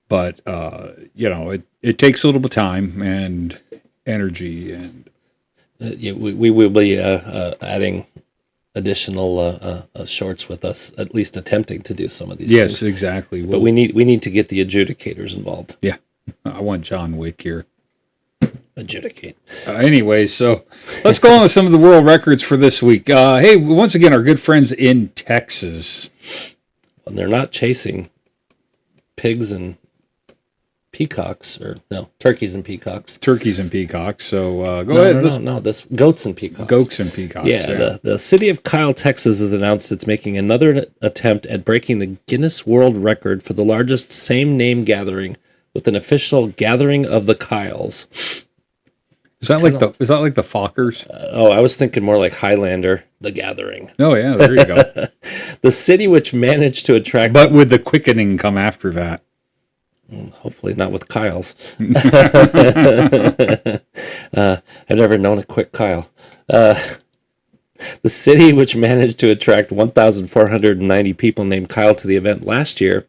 But it takes a little bit of time and energy and. We will be adding additional shorts with us, at least attempting to do some of these. Yes, things. exactly. But we need to get the adjudicators involved. Yeah, I want John Wick here. Adjudicate. Anyway, so let's go on with some of the world records for this week. Hey, once again, our good friends in Texas. Well, they're not chasing pigs and peacocks, turkeys and peacocks. Turkeys and peacocks. So go ahead. No, this goats and peacocks. Goats and peacocks. Yeah. The city of Kyle, Texas has announced it's making another attempt at breaking the Guinness World Record for the largest same-name gathering with an official gathering of the Kyles. Is that like the Fockers? I was thinking more like Highlander, the Gathering. Oh yeah, there you go. The city which managed to attract, but with the quickening come after that. Hopefully not with Kyle's. I've never known a quick Kyle. The city, which managed to attract 1,490 people named Kyle to the event last year,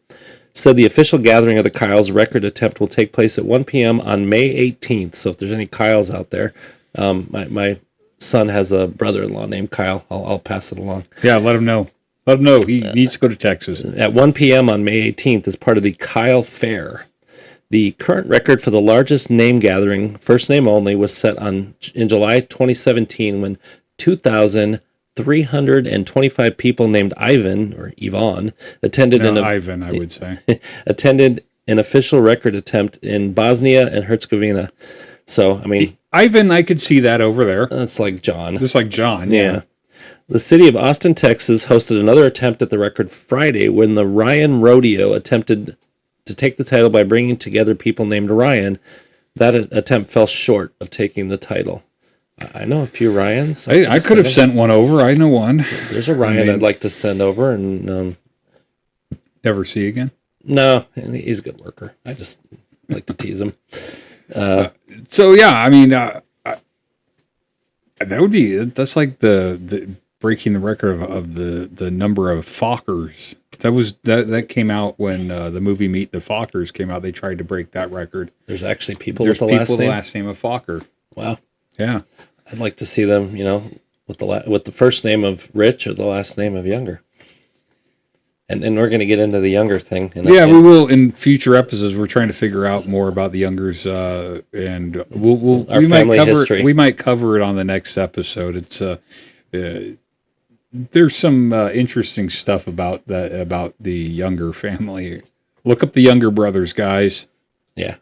said the official gathering of the Kyles record attempt will take place at 1 p.m. on May 18th. So if there's any Kyles out there, my son has a brother-in-law named Kyle. I'll pass it along. Yeah, let him know. Let him know he needs to go to Texas. At 1 p.m. on May 18th as part of the Kyle Fair. The current record for the largest name gathering, first name only, was set in July 2017 when 2,325 people named Ivan or Yvonne attended Ivan, I would say. attended an official record attempt in Bosnia and Herzegovina. So, I mean, Ivan, I could see that over there. That's like John. Just like John, yeah. The city of Austin, Texas hosted another attempt at the record Friday when the Ryan Rodeo attempted to take the title by bringing together people named Ryan. That attempt fell short of taking the title. I know a few Ryans. I could have sent one over. I know one. There's a Ryan I'd like to send over and never see again. No, he's a good worker. I just like to tease him. So yeah, I mean, that would be that's like the breaking the record of the number of Fockers. That came out when the movie Meet the Fockers came out. They tried to break that record. There's actually people with the last name of Focker. Wow. Yeah. I'd like to see them, with the first name of Rich or the last name of Younger. And we're going to get into the Younger thing. We will in future episodes. We're trying to figure out more about the Youngers, and we might cover it on the next episode. It's there's some interesting stuff about the Younger family. Look up the Younger brothers, guys. Yeah,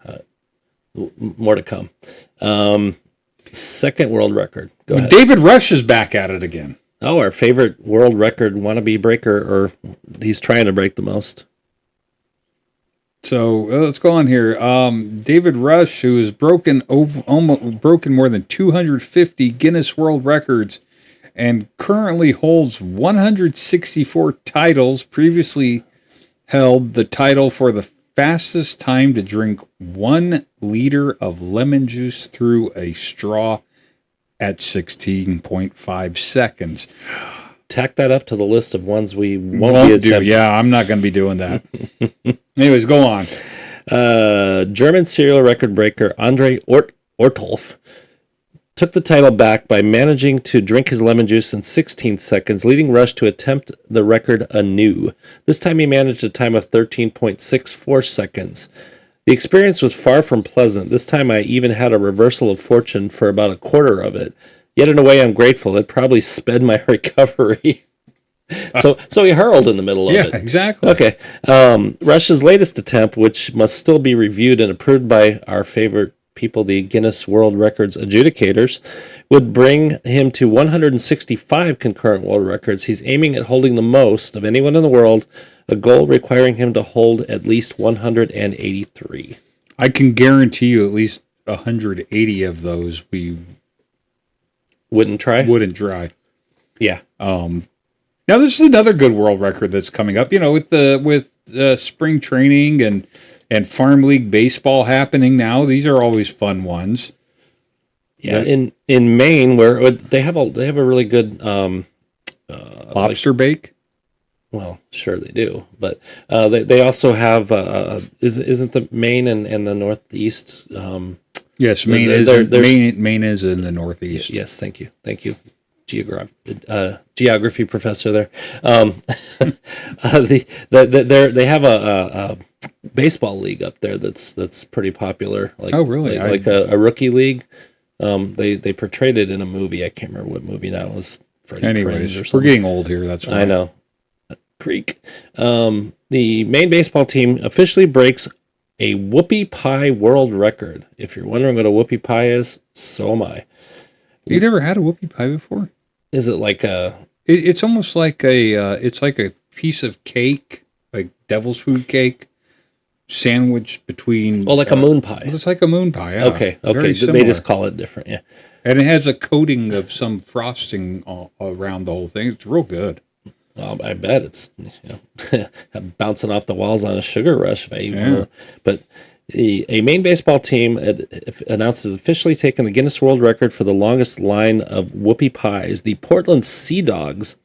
more to come. Second world record. Go ahead. David Rush is back at it again. Oh, our favorite world record wannabe breaker, or he's trying to break the most. So let's go on here. David Rush, who has broken more than 250 Guinness World Records and currently holds 164 titles, previously held the title for the fastest time to drink 1 liter of lemon juice through a straw at 16.5 seconds. Tack that up to the list of ones we won't do. Yeah, I'm not going to be doing that. Anyways, go on. German serial record breaker Andre Ortolf, took the title back by managing to drink his lemon juice in 16 seconds, leading Rush to attempt the record anew. This time he managed a time of 13.64 seconds. The experience was far from pleasant. This time I even had a reversal of fortune for about a quarter of it. Yet in a way I'm grateful. It probably sped my recovery. So he hurled in the middle of it. Yeah, exactly. Okay. Rush's latest attempt, which must still be reviewed and approved by our favorite people, the Guinness World Records adjudicators, would bring him to 165 concurrent world records. He's aiming at holding the most of anyone in the world, a goal requiring him to hold at least 183. I can guarantee you at least 180 of those we wouldn't try. Yeah. Now this is another good world record that's coming up. With spring training and farm league baseball happening now. These are always fun ones. Yeah, in Maine, where they have a really good lobster bake. Well, sure they do, but they also have isn't the Maine and the Northeast? Yes, Maine is in the Northeast. Yes, thank you. Geography professor there. They have a baseball league up there that's pretty popular. Oh, really? Like a rookie league. They portrayed it in a movie. I can't remember what movie now. It was Freddie Prinze or Anyways, something. we're getting old here. That's why. I know. Creek. The Maine baseball team officially breaks a whoopie pie world record. If you're wondering what a whoopie pie is, so am I. You never had a whoopie pie before? Is it like a? It's almost like it's like a piece of cake, like devil's food cake, sandwiched between. Oh, like a moon pie. It's like a moon pie. Yeah. Okay. Very They similar. just call it different. Yeah. And it has a coating of some frosting around the whole thing. It's real good. Well, I bet it's bouncing off the walls on a sugar rush. But a Maine baseball team announced has officially taken the Guinness World Record for the longest line of whoopie pies. The Portland Sea Dogs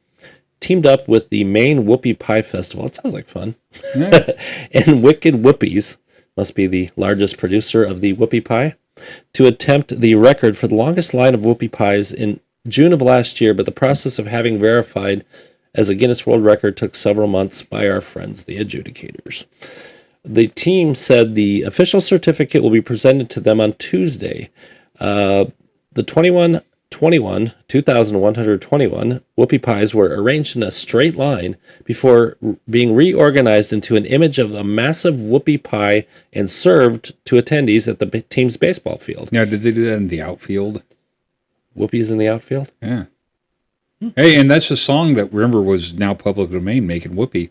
teamed up with the Maine Whoopie Pie Festival. It sounds like fun. Yeah. And Wicked Whoopies, must be the largest producer of the whoopie pie, to attempt the record for the longest line of whoopie pies in June of last year, but the process of having verified as a Guinness World Record took several months by our friends, the adjudicators. The team said the official certificate will be presented to them on Tuesday. The 2,121 whoopie pies were arranged in a straight line before being reorganized into an image of a massive whoopie pie and served to attendees at the team's baseball field. Yeah, did they do that in the outfield? Whoopies in the outfield? Yeah. Hey, and that's a song that, remember, was now public domain, Making Whoopie.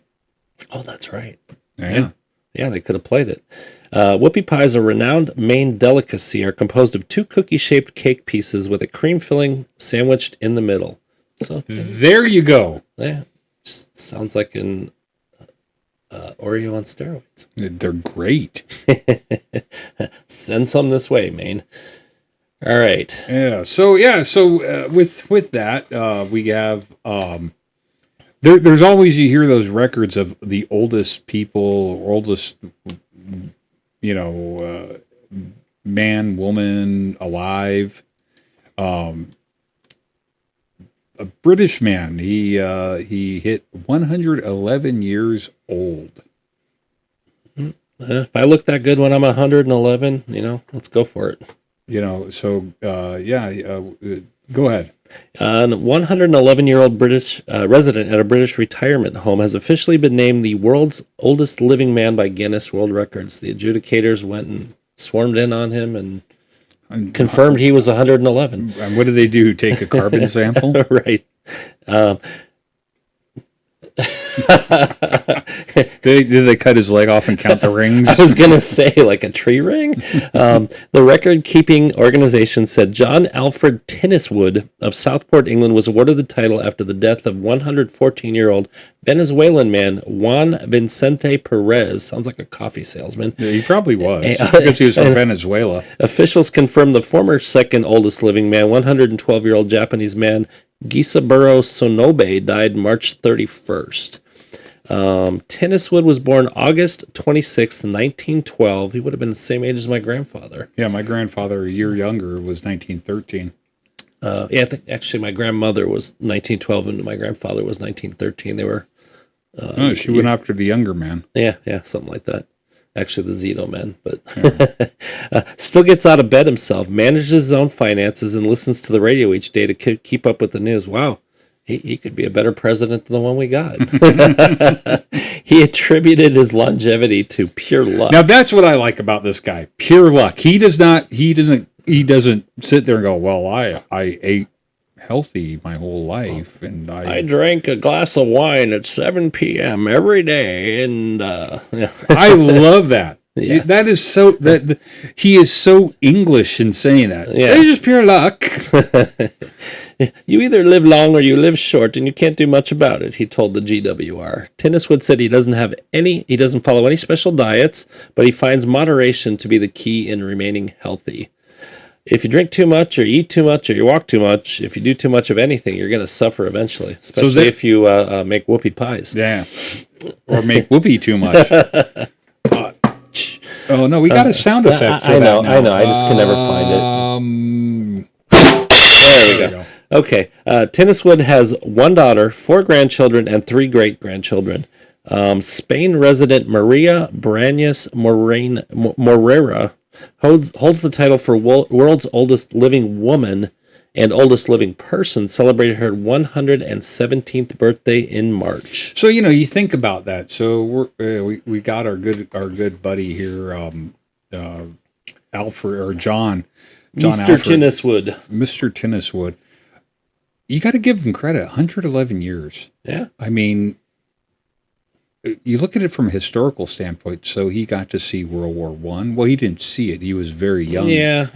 Oh, that's right. Yeah. Yeah, they could have played it. Whoopie pies, a renowned Maine delicacy, are composed of two cookie-shaped cake pieces with a cream filling sandwiched in the middle. So there you go. Yeah, sounds like an Oreo on steroids. They're great. Send some this way, Maine. All right. Yeah. So with that, we have there's always, you hear those records of the oldest people, oldest man, woman alive. A British man. He hit 111 years old. If I look that good when I'm 111, let's go for it. Go ahead. A 111-year-old British resident at a British retirement home has officially been named the world's oldest living man by Guinness World Records. The adjudicators went and swarmed in on him and confirmed he was 111. And what did they do? Take a carbon sample? Right. Did they cut his leg off and count the rings? I was going to say, like a tree ring. The record-keeping organization said John Alfred Tinniswood of Southport, England, was awarded the title after the death of 114-year-old Venezuelan man Juan Vicente Perez. Sounds like a coffee salesman. Yeah, he probably was, because he was from Venezuela. Officials confirmed the former second oldest living man, 112-year-old Japanese man Gisaburo Sonobe, died March 31st. Tenniswood was born August 26th, 1912. He would have been the same age as my grandfather. Yeah, my grandfather, a year younger, was 1913. Yeah, I think actually my grandmother was 1912 and my grandfather was 1913. They were. She went after the younger man. Yeah, something like that. Actually, the Zito men, but still gets out of bed himself, manages his own finances, and listens to the radio each day to keep up with the news. Wow, he could be a better president than the one we got. He attributed his longevity to pure luck. Now that's what I like about this guy. Pure luck. He doesn't sit there and go, well, I ate healthy my whole life, and I drank a glass of wine at 7 p.m. every day, and yeah. I love that. Yeah. That is so that he is so English in saying that. Yeah. It's just pure luck. You either live long or you live short, and you can't do much about it, he told the GWR. Tenniswood said he doesn't follow any special diets, but he finds moderation to be the key in remaining healthy. If you drink too much or eat too much or you walk too much, if you do too much of anything, you're going to suffer eventually, especially if you make whoopie pies. Yeah. Or make whoopie too much. Oh, no, we got a sound effect for I that now. I know. I just can never find it. There we go. Okay. Tenniswood has one daughter, 4 grandchildren, and 3 great-grandchildren. Spain resident Maria Brañas Morera holds the title for world's oldest living woman and oldest living person, celebrated her 117th birthday in March. So, you think about that. So we got our good buddy here, Alfred or John Mr. Alfred, Tenniswood. Mr. Tenniswood. You got to give him credit. 111 years. Yeah. I mean, you look at it from a historical standpoint. So he got to see World War I. Well, he didn't see it. He was very young. Yeah.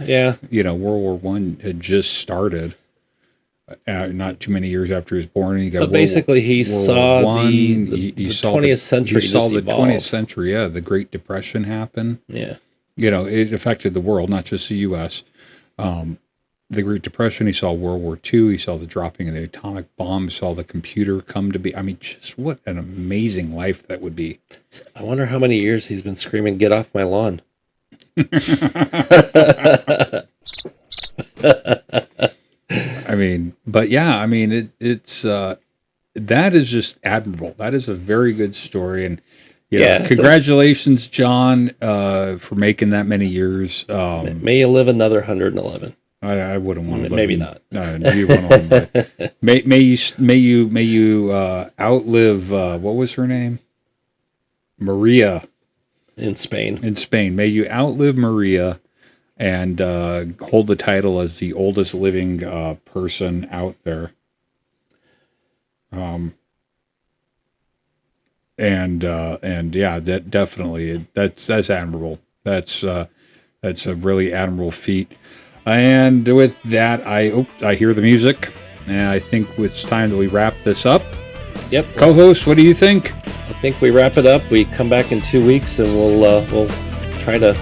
World War I had just started. Not too many years after he was born. He got but basically, he saw the 20th century. He saw the evolve. 20th century. Yeah, the Great Depression happen. Yeah. It affected the world, not just the U.S. The Great Depression. He saw World War II. He saw the dropping of the atomic bomb. He saw the computer come to be. I mean, just what an amazing life that would be. I wonder how many years he's been screaming, "Get off my lawn!" I mean, but yeah, I mean, it's that is just admirable. That is a very good story, and congratulations, John, for making that many years. May you live another 111. I wouldn't want to. Maybe not. No, you want to. May you outlive. What was her name? Maria. In Spain. May you outlive Maria, and hold the title as the oldest living person out there. And yeah, that definitely that's admirable. That's a really admirable feat. And with that, I hear the music, and I think it's time that we wrap this up. Yep. Co-host, what do you think? I think we wrap it up. We come back in 2 weeks, and we'll try to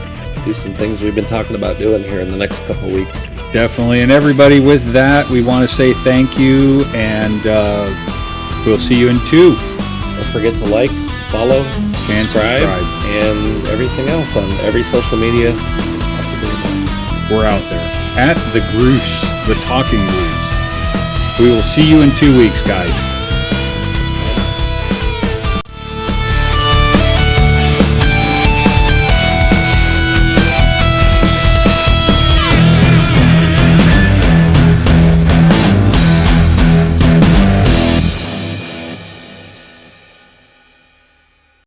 do some things we've been talking about doing here in the next couple of weeks. Definitely. And everybody, with that, we want to say thank you, and we'll see you in 2. Don't forget to like, follow, subscribe, and everything else on every social media possibly. We're out there at the Groosh, the Talking Groosh. We will see you in 2 weeks, guys.